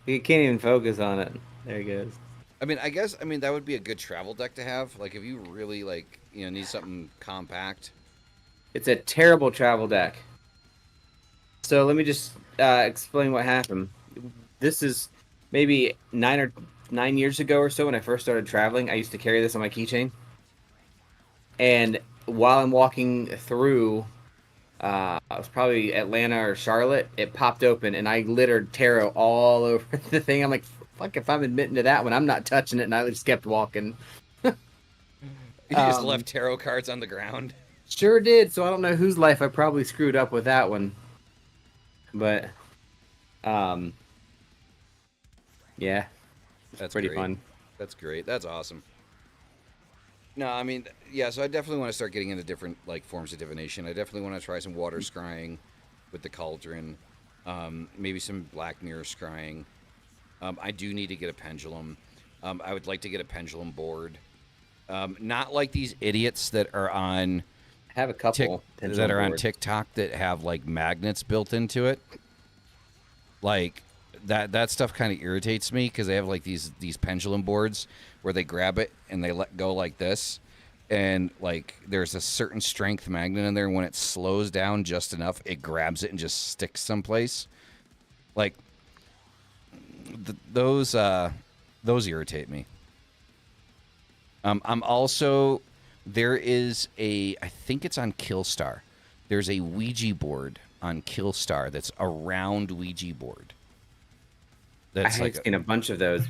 You can't even focus on it. There he goes. I mean, I mean that would be a good travel deck to have. Like if you really like, need something compact. It's a terrible travel deck. So let me just explain what happened. This is maybe 9 years ago or so when I first started traveling. I used to carry this on my keychain, and while I'm walking through, it was probably Atlanta or Charlotte. It popped open, and I littered tarot all over the thing. I'm like, fuck, if I'm admitting to that one, I'm not touching it, and I just kept walking. You just left tarot cards on the ground. Sure did. So I don't know whose life I probably screwed up with that one, but um, yeah, it's That's pretty great. fun. That's great. That's awesome. No, I mean, yeah. So I definitely want to start getting into different like forms of divination. I definitely want to try some water scrying with the cauldron. Maybe some black mirror scrying. I do need to get a pendulum. I would like to get a pendulum board. Not like these idiots that are on I have a couple that are on boards. TikTok that have like magnets built into it. Like that stuff kind of irritates me because they have like these pendulum boards where they grab it and they let go like this, and like there's a certain strength magnet in there. When it slows down just enough, it grabs it and just sticks someplace. Like those irritate me. I'm also there is I think it's on Killstar. There's a Ouija board on Killstar that's a round Ouija board. I That's have like seen a bunch of those.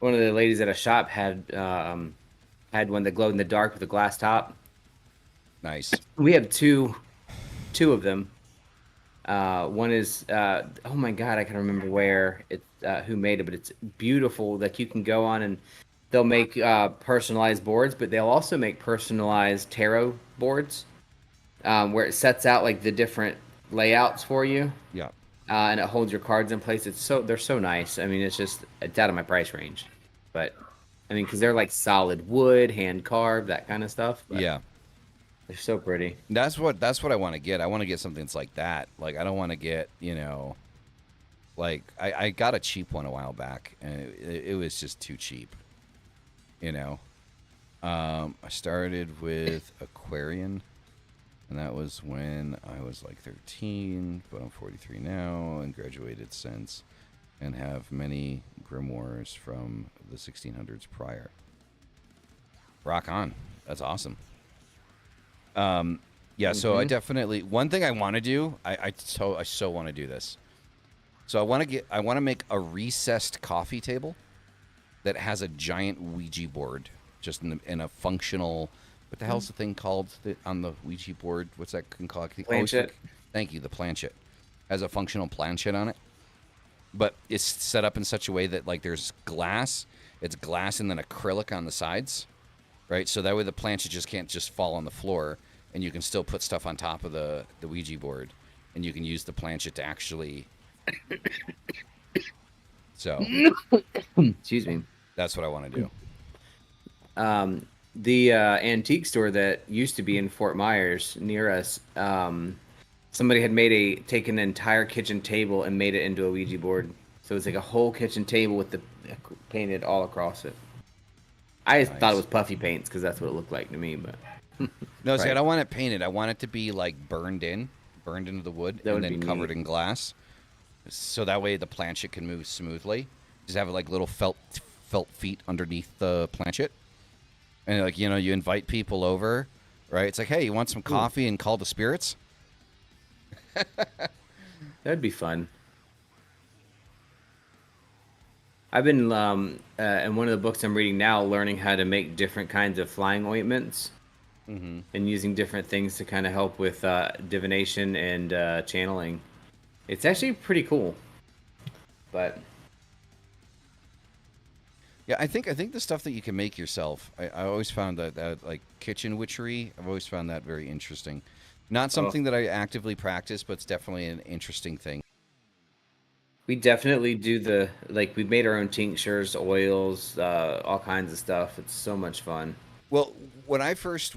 One of the ladies at a shop had one that glowed in the dark with a glass top. nice. We have two of them. One is oh my god, I can remember where it who made it, but it's beautiful. Like you can go on and they'll make personalized boards, but they'll also make personalized tarot boards where it sets out like the different layouts for you. Yeah. And it holds your cards in place. They're so nice. I mean, it's out of my price range, but I mean, because they're like solid wood, hand carved, that kind of stuff. But Yeah. they're so pretty. That's what I want to get. I want to get something that's like that. Like I don't want to get, like I got a cheap one a while back and it was just too cheap. I started with Aquarian, and that was when I was like 13, but I'm 43 now and graduated since, and have many grimoires from the 1600s prior. Rock on. That's awesome. Yeah, so I definitely one thing I want to do. I so want to do this. So I want to make a recessed coffee table that has a giant Ouija board, just in a functional. What the hell's the thing called on the Ouija board? What's that thing called? Planchet. Thank you. The planchet has a functional planchet on it, but it's set up in such a way that like there's glass. It's glass and then acrylic on the sides, right? So that way the planchet just can't just fall on the floor, and you can still put stuff on top of the Ouija board, and you can use the planchet to actually So Excuse me. that's what I want to do. The antique store that used to be in Fort Myers near us, somebody had taken an entire kitchen table and made it into a Ouija board. So it's like a whole kitchen table with the painted all across it. I thought it was puffy paints because that's what it looked like to me, but No, see, I right. don't want it painted. I want it to be like burned into the wood, That and would then be covered neat. in glass, so that way the planchette can move smoothly. Just have like little felt feet underneath the planchette, and like you invite people over, right? It's like, hey, you want some coffee and call the spirits? That'd be fun. I've been in one of the books I'm reading now, learning how to make different kinds of flying ointments, and using different things to kind of help with divination and channeling. It's actually pretty cool, but Yeah, I think the stuff that you can make yourself. I always found that like kitchen witchery. I've always found that very interesting. Not oh, something that I actively practice, but it's definitely an interesting thing. we definitely do we've made our own tinctures, oils, all kinds of stuff. It's so much fun. Well, when I first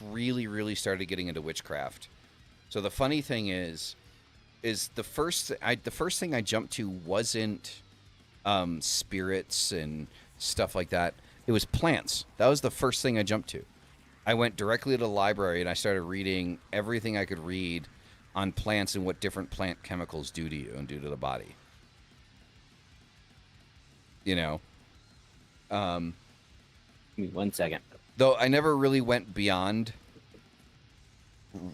really started getting into witchcraft. So the funny thing is the first thing I jumped to wasn't spirits and stuff like that. It was plants. That was the first thing I jumped to. I went directly to the library and I started reading everything I could read on plants and what different plant chemicals do to you and do to the body. You know, Give me 1 second. though I never really went beyond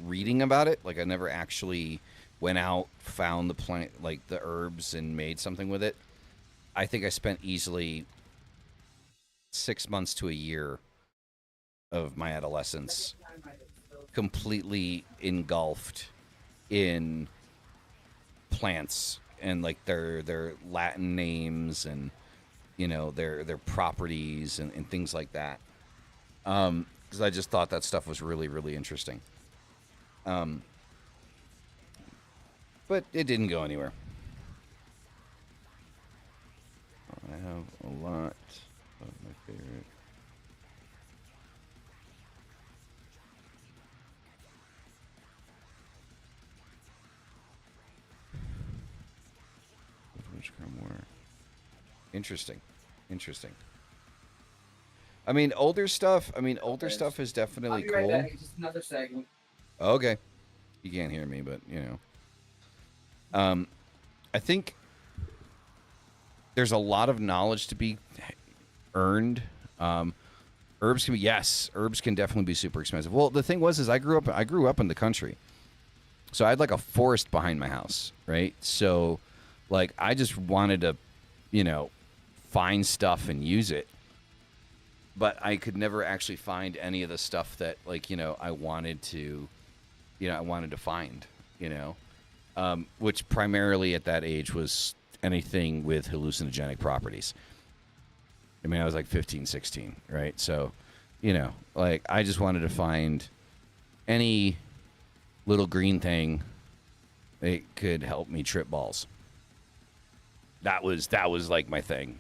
reading about it. Like I never actually went out, found the plant, like the herbs, and made something with it. I think I spent easily 6 months to a year of my adolescence completely engulfed in plants and like their Latin names and their properties and things like that. Because I just thought that stuff was really interesting. Um, but it didn't go anywhere. I have a lot of my favorite. Which more? Interesting. I mean, older stuff. Older stuff is definitely cool. Just another second. Okay, you can't hear me, but I think there's a lot of knowledge to be earned. Herbs can definitely be super expensive. Well, the thing is I grew up in the country, so I had like a forest behind my house, right? So, like, I just wanted to, find stuff and use it, but I could never actually find any of the stuff that, like, I wanted to, find, which primarily at that age was anything with hallucinogenic properties. I mean, I was like 15, 16, right? So, like, I just wanted to find any little green thing that could help me trip balls. That was like my thing,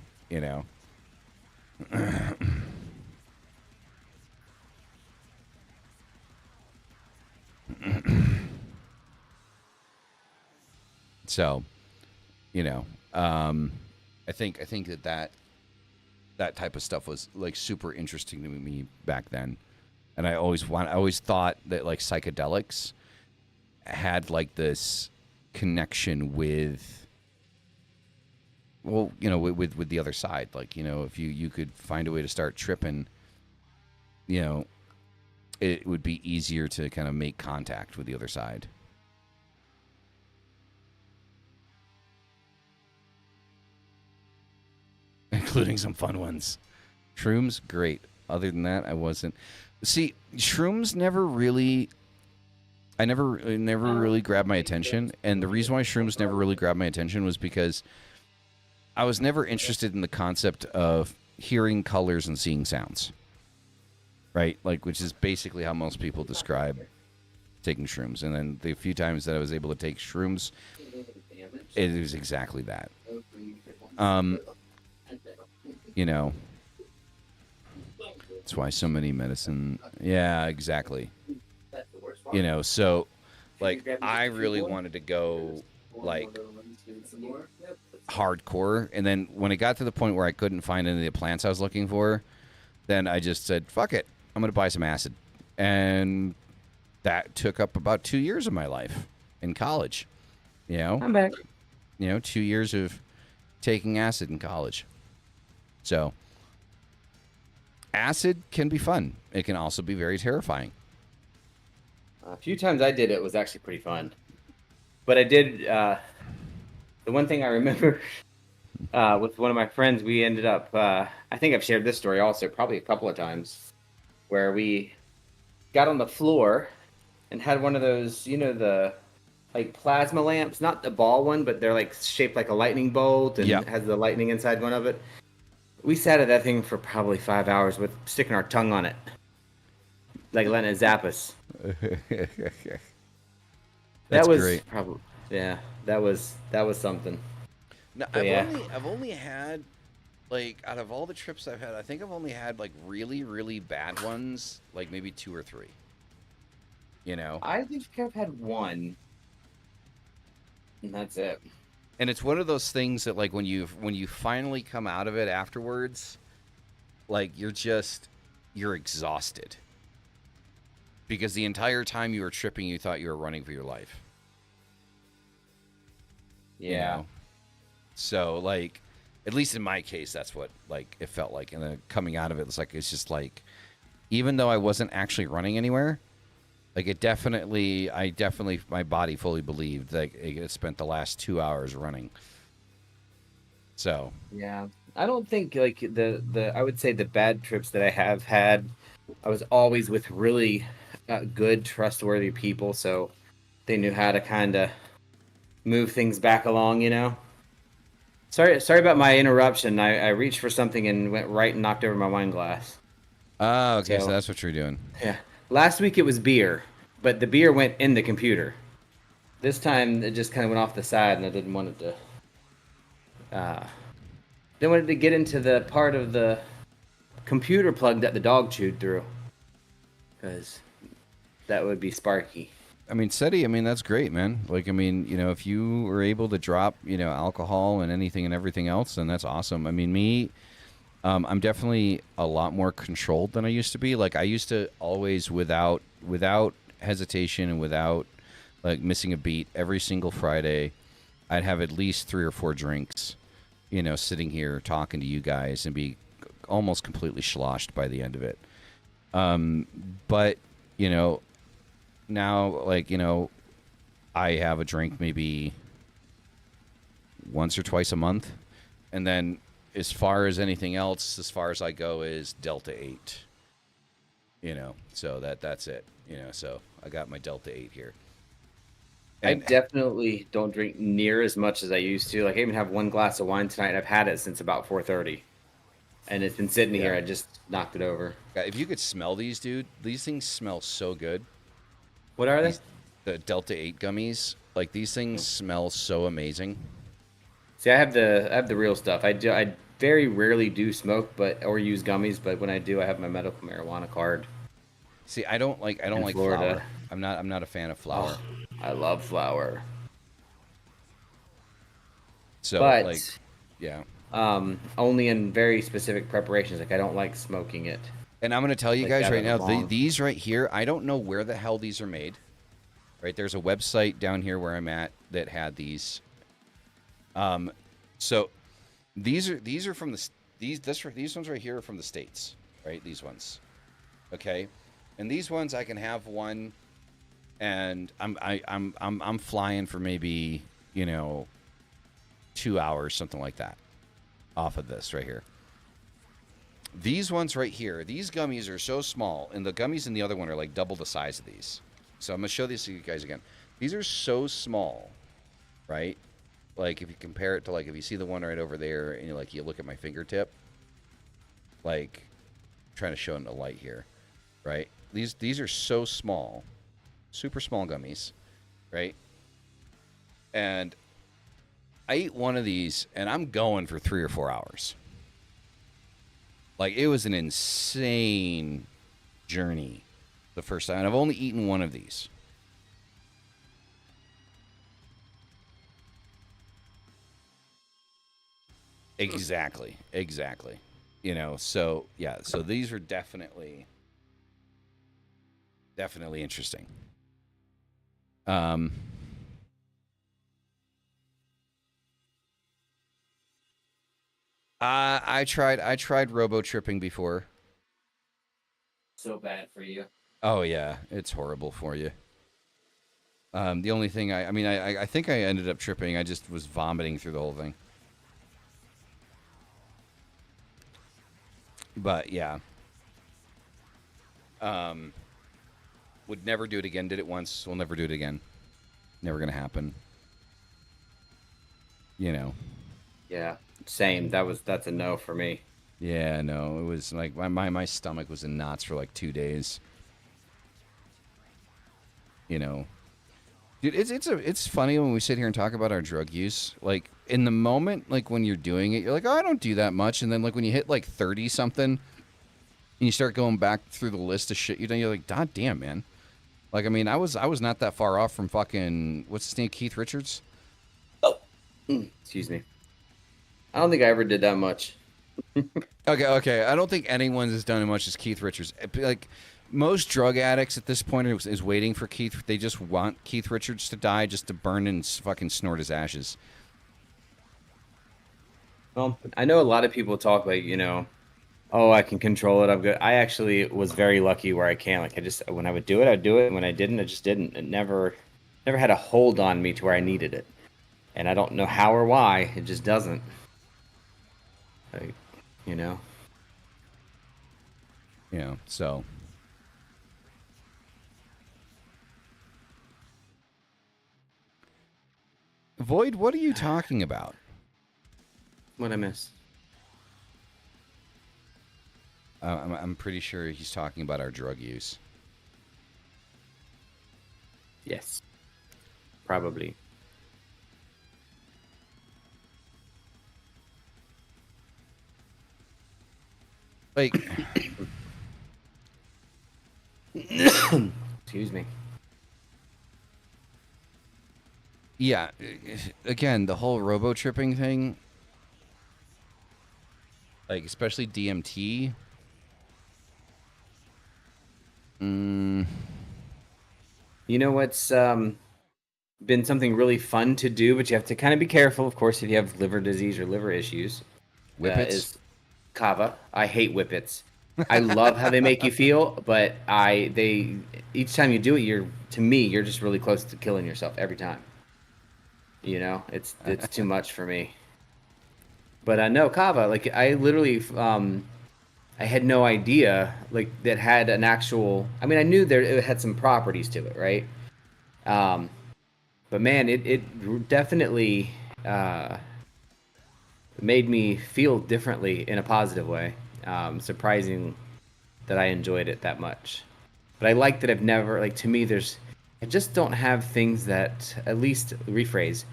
So, I think that type of stuff was like super interesting to me back then, and I always thought that like psychedelics had like this connection with, well, with the other side. Like, if you could find a way to start tripping, it would be easier to kind of make contact with the other side. Including some fun ones. Shrooms, great. Other than that, I wasn't. See, shrooms never really. I never really grabbed my attention, and the reason why shrooms never really grabbed my attention was because I was never interested in the concept of hearing colors and seeing sounds. Right, like, which is basically how most people describe taking shrooms. And then the few times that I was able to take shrooms, it was exactly that. Um, you know, that's why so many medicine. Yeah, exactly. You know, so like I really wanted to go like hardcore, and then when it got to the point where I couldn't find any of the plants I was looking for, then I just said, "Fuck it, I'm gonna buy some acid," and that took up about 2 years of my life in college. You know, I'm back. 2 years of taking acid in college. So acid can be fun. It can also be very terrifying. A few times I did it was actually pretty fun, but I did. The one thing I remember with one of my friends, we ended up. I think I've shared this story also probably a couple of times, where we got on the floor and had one of those, the like plasma lamps, not the ball one, but they're like shaped like a lightning bolt and Yeah. has the lightning inside one of it. We sat at that thing for probably 5 hours with sticking our tongue on it, like letting it zap us. That's That was great. probably yeah. That was something. No, But yeah, I've only had like out of all the trips I've had, I think I've only had like really really bad ones, like maybe two or three. You know, I think I've had one, and that's it. and it's one of those things that like when you finally come out of it afterwards, like you're exhausted because the entire time you were tripping, you thought you were running for your life. You Yeah. know, so like at least in my case, that's what like it felt like, and then coming out of it, it's just like even though I wasn't actually running anywhere. Like I definitely, my body fully believed that it had spent the last 2 hours running. So, Yeah. I don't think like the I would say the bad trips that I have had, I was always with really good, trustworthy people, so they knew how to kind of move things back along. Sorry about my interruption. I reached for something and went right and knocked over my wine glass. okay, so So that's what you're doing. yeah, last week it was beer, but the beer went in the computer. This time it just kind of went off the side, and I didn't want it to. Didn't want it to get into the part of the computer plug that the dog chewed through, because that would be Sparky. I mean, SETI, I mean, that's great, man. Like, I mean, if you were able to drop, alcohol and anything and everything else, then that's awesome. I mean, me, I'm definitely a lot more controlled than I used to be. Like, I used to always, without hesitation and without like missing a beat, every single Friday, I'd have at least 3 or 4 drinks, sitting here talking to you guys and be almost completely sloshed by the end of it. But, now, like, I have a drink maybe once or twice a month. And then as far as anything else, as far as I go, is Delta 8. So that's it. So I got my Delta 8 here. I And definitely don't drink near as much as I used to. Like I even have one glass of wine tonight. And I've had it since about 4:30, and it's been sitting here. yeah. I just knocked it over. If you could smell these, dude, these things smell so good. What are they? The Delta 8 gummies, like these things smell so amazing. See, I have the real stuff. I very rarely do smoke, or use gummies. But when I do, I have my medical marijuana card. See, I don't In like Florida. flour. I'm not a fan of flour. Oh, I love flour, So but like, yeah. only in very specific preparations. Like I don't like smoking it. And I'm going to tell you Like guys that right in a now, long. these right here, I don't know where the hell these are made. Right, there's a website down here where I'm at that had these. So these are from these ones right here are from the States, right? These ones, okay, and these ones I can have one, and I'm flying for maybe 2 hours, something like that, off of this right here. These ones right here, these gummies are so small, and the gummies in the other one are like double the size of these. So I'm going to show these to you guys again. These are so small, right? Like if you compare it to like if you see the one right over there and you look at my fingertip, like I'm trying to show in the light here, right? These are so small, super small gummies, right? And I eat one of these, and I'm going for 3 or 4 hours. Like, it was an insane journey the first time. And I've only eaten one of these. Exactly. You know, so, yeah. So these are definitely interesting. I tried robo tripping before. So bad for you. Oh yeah, it's horrible for you. The only thing I think I ended up tripping. I just was vomiting through the whole thing. But yeah. Would never do it again. Did it once. We'll never do it again. Never gonna happen. You know. Yeah. Same. That's a no for me. Yeah, no. It was like my stomach was in knots for like 2 days. You know. Dude, it's funny when we sit here and talk about our drug use. Like, in the moment, like, when you're doing it, you're like, oh, I don't do that much. And then, like, when you hit, like, 30-something, and you start going back through the list of shit you've done, you're like, God damn, man. Like, I mean, I was not that far off from fucking, what's his name, Keith Richards? Oh. Excuse me. I don't think I ever did that much. Okay. I don't think anyone's as done as much as Keith Richards. Like, most drug addicts at this point is waiting for Keith. They just want Keith Richards to die just to burn and fucking snort his ashes. Well, I know a lot of people talk like, oh, I can control it. I'm good. I actually was very lucky where I can. Like, when I would do it, I'd do it. And when I didn't, I just didn't. It never had a hold on me to where I needed it. And I don't know how or why. It just doesn't. Like, Yeah, so. Void, what are you talking about? What'd I miss? I'm pretty sure he's talking about our drug use. Yes. Probably. Like, excuse me. Yeah, again, the whole robo tripping thing, like, especially DMT. You know what's been something really fun to do, but you have to kind of be careful, of course, if you have liver disease or liver issues. Whippets? Is kava. I hate whippets. I love how they make you feel, but each time you do it, you're just really close to killing yourself every time. It's too much for me. But no, kava, like, I literally I had no idea, like, that had an actual. I mean, I knew it had some properties to it, right? But man, it definitely made me feel differently in a positive way. Surprising that I enjoyed it that much. But I like that I've never, like, to me, I just don't have things that, at least rephrase,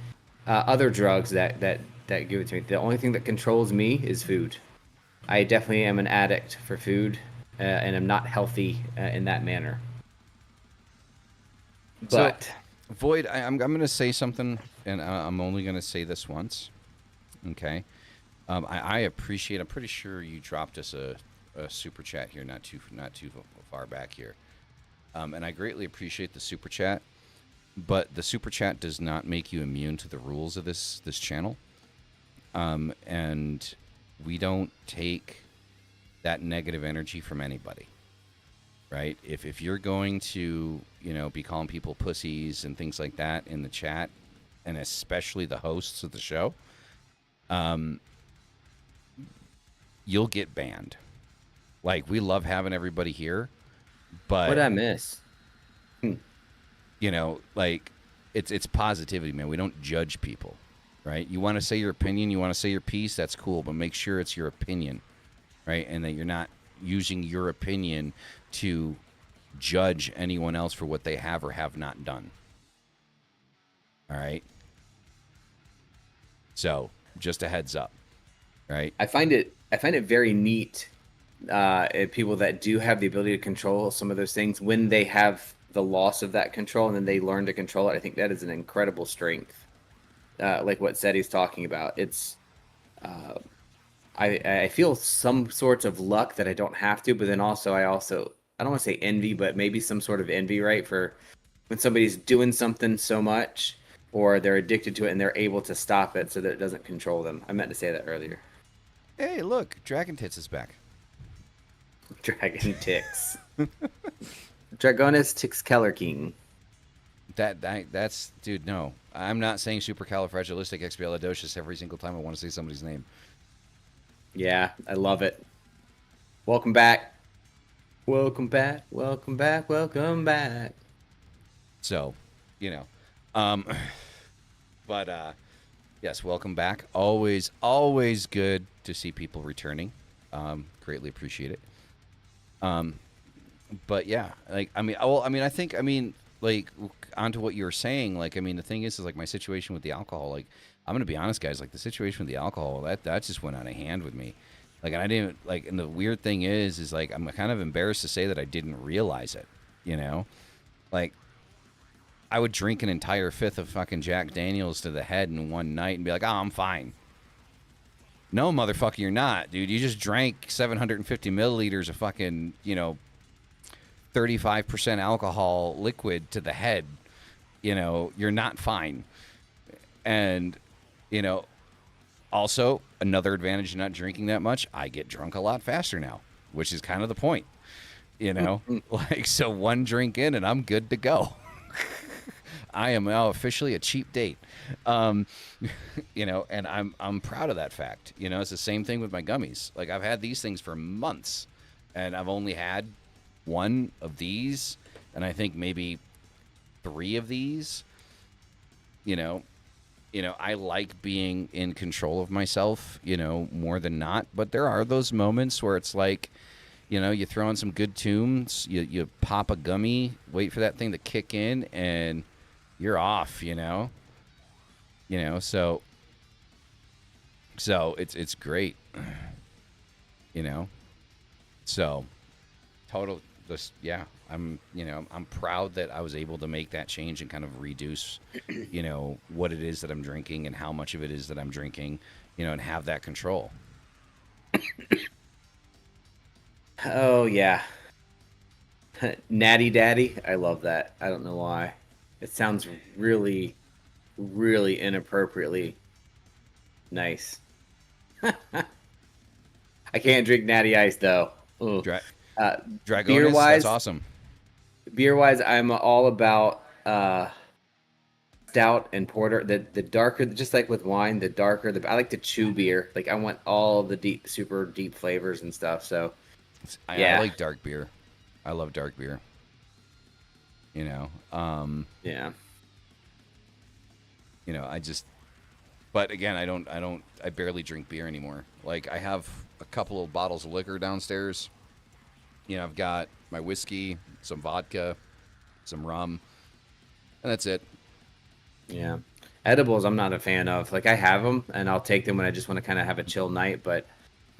other drugs that give it to me. The only thing that controls me is food. I definitely am an addict for food, and I'm not healthy in that manner. But so, Void, I'm going to say something, and I'm only going to say this once. Okay. I appreciate. I'm pretty sure you dropped us a super chat here, not too far back here, and I greatly appreciate the super chat. But the super chat does not make you immune to the rules of this channel, and we don't take that negative energy from anybody, right? If you're going to be calling people pussies and things like that in the chat, and especially the hosts of the show, you'll get banned. Like, we love having everybody here, but what'd I miss? Like, it's positivity, man. We don't judge people, right? You want to say your opinion, you want to say your piece, that's cool, but make sure it's your opinion, right? And that you're not using your opinion to judge anyone else for what they have or have not done. All right? So just a heads up, right? I find it very neat, people that do have the ability to control some of those things when they have the loss of that control and then they learn to control it. I think that is an incredible strength. Like what Seti's talking about. It's I feel some sorts of luck that I don't have to, but then also I don't want to say envy, but maybe some sort of envy, right? For when somebody's doing something so much or they're addicted to it and they're able to stop it so that it doesn't control them. I meant to say that earlier. Hey, look, Dragon Tits is back. Dragon Tix. Dragonis Tix Keller King. That's dude. No, I'm not saying supercalifragilisticexpialidocious every single time I want to say somebody's name. Yeah, I love it. Welcome back. Welcome back. Welcome back. Welcome back. So, you know, but yes, welcome back. Always good to see people returning. Greatly appreciate it. But yeah, like I mean, like onto what you were saying. Like, I mean, the thing is like my situation with the alcohol. Like, I'm gonna be honest, guys. Like the situation with the alcohol, that just went out of hand with me. Like, and I didn't like. And the weird thing is like I'm kind of embarrassed to say that I didn't realize it. You know, like I would drink an entire fifth of fucking Jack Daniels to the head in one night and be like, oh, I'm fine. No, motherfucker, you're not, dude. You just drank 750 milliliters of fucking, 35% alcohol liquid to the head. You're not fine. And, also another advantage of not drinking that much, I get drunk a lot faster now, which is kind of the point. Like, so one drink in and I'm good to go. I am now officially a cheap date. And I'm proud of that fact. It's the same thing with my gummies. Like, I've had these things for months and I've only had one of these and I think maybe 3 of these. I like being in control of myself, more than not, but there are those moments where it's like, you throw in some good tunes, you pop a gummy, wait for that thing to kick in, and you're off, so it's great, so total, just, yeah, I'm proud that I was able to make that change and kind of reduce, what it is that I'm drinking and how much of it is that I'm drinking, and have that control. Oh, yeah. Natty Daddy. I love that. I don't know why. It sounds really, really inappropriately nice. I can't drink Natty Ice, though. Dragonis, beer-wise, that's awesome. Beer-wise, I'm all about stout and porter. The darker, just like with wine, the darker, I like to chew beer. Like, I want all the deep, super deep flavors and stuff, so... I like dark beer. I love dark beer. Yeah. But again, I barely drink beer anymore. Like, I have a couple of bottles of liquor downstairs. I've got my whiskey, some vodka, some rum, and that's it. Yeah. Edibles, I'm not a fan of. Like, I have them, and I'll take them when I just want to kind of have a chill night, but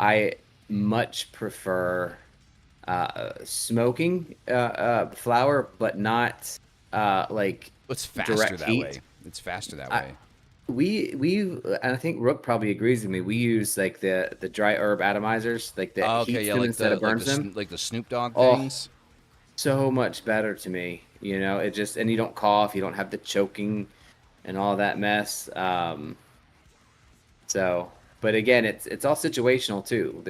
I much prefer smoking flower, but not like it's faster direct that heat. way. It's faster that way. We and I think Rook probably agrees with me. We use like the dry herb atomizers, like the heats them instead of burns them, like the Snoop Dogg things. So much better to me. It just, and you don't cough, you don't have the choking and all that mess. But again, it's all situational too.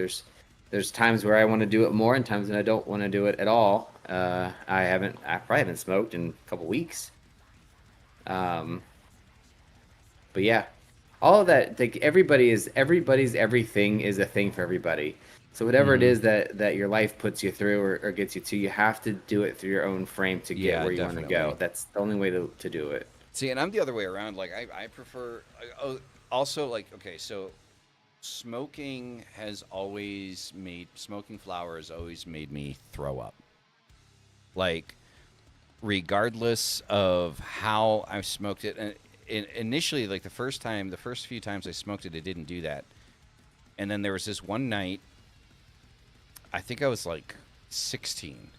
There's times where I want to do it more and times when I don't want to do it at all. I probably haven't smoked in a couple weeks. But yeah, all of that, like everybody's everything is a thing for everybody. So whatever it is that your life puts you through or gets you to, you have to do it through your own frame to get where you want to go. That's the only way to do it. See, and I'm the other way around. Like, I prefer, also, like, okay, so smoking flower has always made me throw up. Like, regardless of how I've smoked it, and initially, like the first few times I smoked it, it didn't do that. And then there was this one night, I think I was like 16.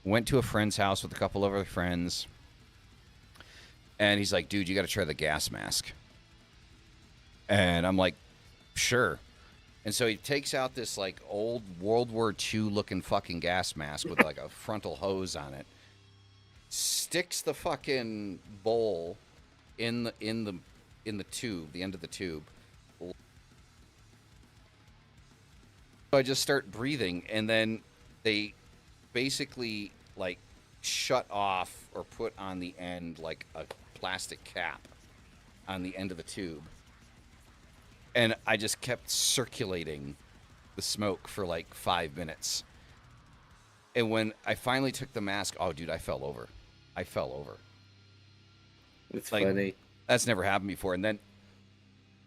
Went to a friend's house with a couple of other friends. And he's like, dude, you got to try the gas mask. And I'm like, sure. And so he takes out this like old World War II looking fucking gas mask with like a frontal hose on it. Sticks the fucking bowl in the tube, the end of the tube. So I just start breathing, and then they basically like shut off or put on the end like a plastic cap on the end of the tube. And I just kept circulating the smoke for like 5 minutes. And when I finally took the mask, oh, dude, I fell over. It's like, funny. That's never happened before. And then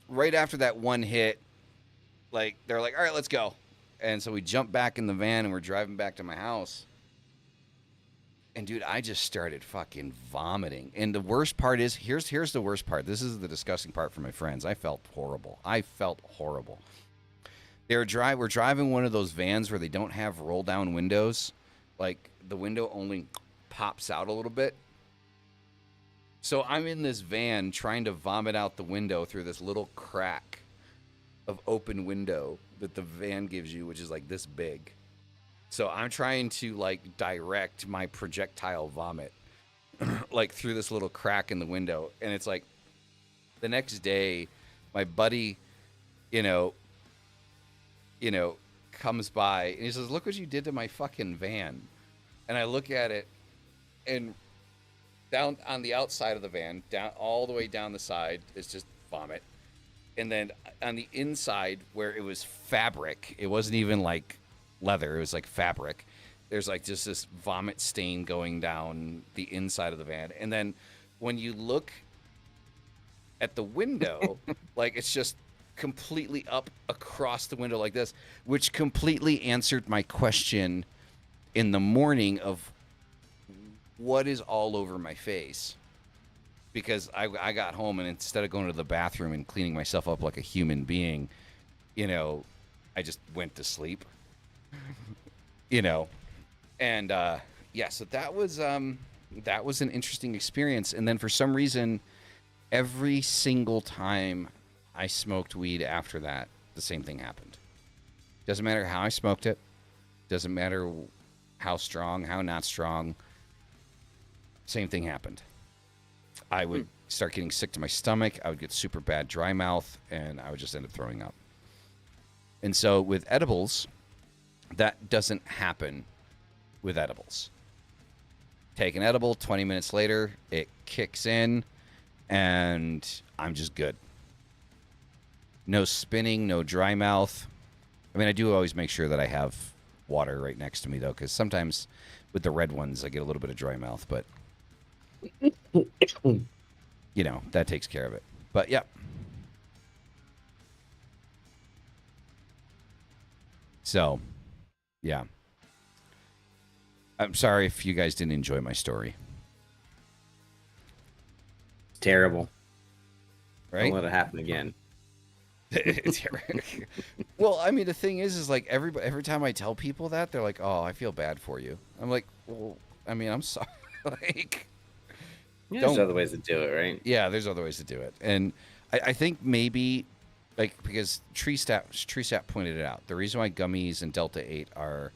right after that one hit, like, they're like, all right, let's go. And so we jumped back in the van and we're driving back to my house. And dude, I just started fucking vomiting. And the worst part is, here's the worst part. This is the disgusting part for my friends. I felt horrible. We're driving one of those vans where they don't have roll down windows. Like the window only pops out a little bit. So I'm in this van trying to vomit out the window through this little crack of open window that the van gives you, which is like this big. So I'm trying to like direct my projectile vomit like through this little crack in the window. And it's like the next day, my buddy, you know, comes by and he says, look what you did to my fucking van. And I look at it, and down on the outside of the van, down all the way down the side is just vomit. And then on the inside where it was fabric, it wasn't even like leather, it was like fabric. There's like just this vomit stain going down the inside of the van. And then when you look at the window, like it's just completely up across the window like this, which completely answered my question in the morning of what is all over my face. Because I got home, and instead of going to the bathroom and cleaning myself up like a human being, I just went to sleep. And yeah, so that was an interesting experience. And then for some reason, every single time I smoked weed after that, the same thing happened. Doesn't matter how I smoked it. Doesn't matter how strong, how not strong. Same thing happened. I would start getting sick to my stomach. I would get super bad dry mouth, and I would just end up throwing up. And so with edibles, that doesn't happen with edibles. Take an edible, 20 minutes later, it kicks in, and I'm just good. No spinning, no dry mouth. I mean, I do always make sure that I have water right next to me, though, because sometimes with the red ones, I get a little bit of dry mouth, but that takes care of it. But yeah. So, yeah. I'm sorry if you guys didn't enjoy my story. Terrible. Right? Don't let it happen again. Well, I mean, the thing is like every time I tell people that, they're like, "Oh, I feel bad for you." I'm like, "Well, I mean, I'm sorry." Like, there's other ways to do it, right? Yeah, there's other ways to do it, and I think maybe like because Tree Sap pointed it out. The reason why gummies and Delta 8 are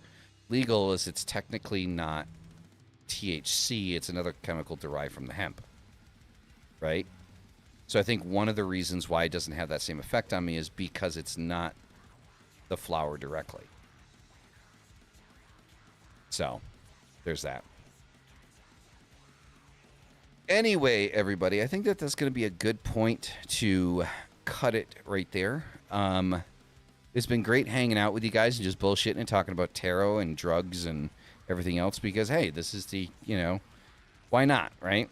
legal is it's technically not THC; it's another chemical derived from the hemp, right? So I think one of the reasons why it doesn't have that same effect on me is because it's not the flower directly. So there's that. Anyway, everybody, I think that that's going to be a good point to cut it right there. It's been great hanging out with you guys and just bullshitting and talking about tarot and drugs and everything else because, hey, this is the, why not, right?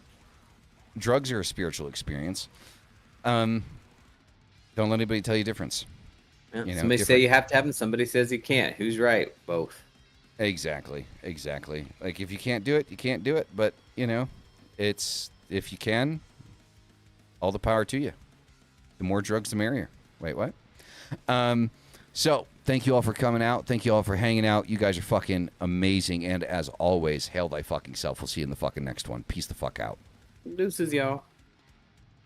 Drugs are a spiritual experience. Don't let anybody tell you difference. Yeah. Somebody say you have to have them. Somebody says you can't. Who's right? Both. Exactly. Like if you can't do it, you can't do it. But it's if you can, all the power to you. The more drugs, the merrier. Wait, what? So thank you all for coming out. Thank you all for hanging out. You guys are fucking amazing. And as always, hail thy fucking self. We'll see you in the fucking next one. Peace the fuck out. Deuces, y'all.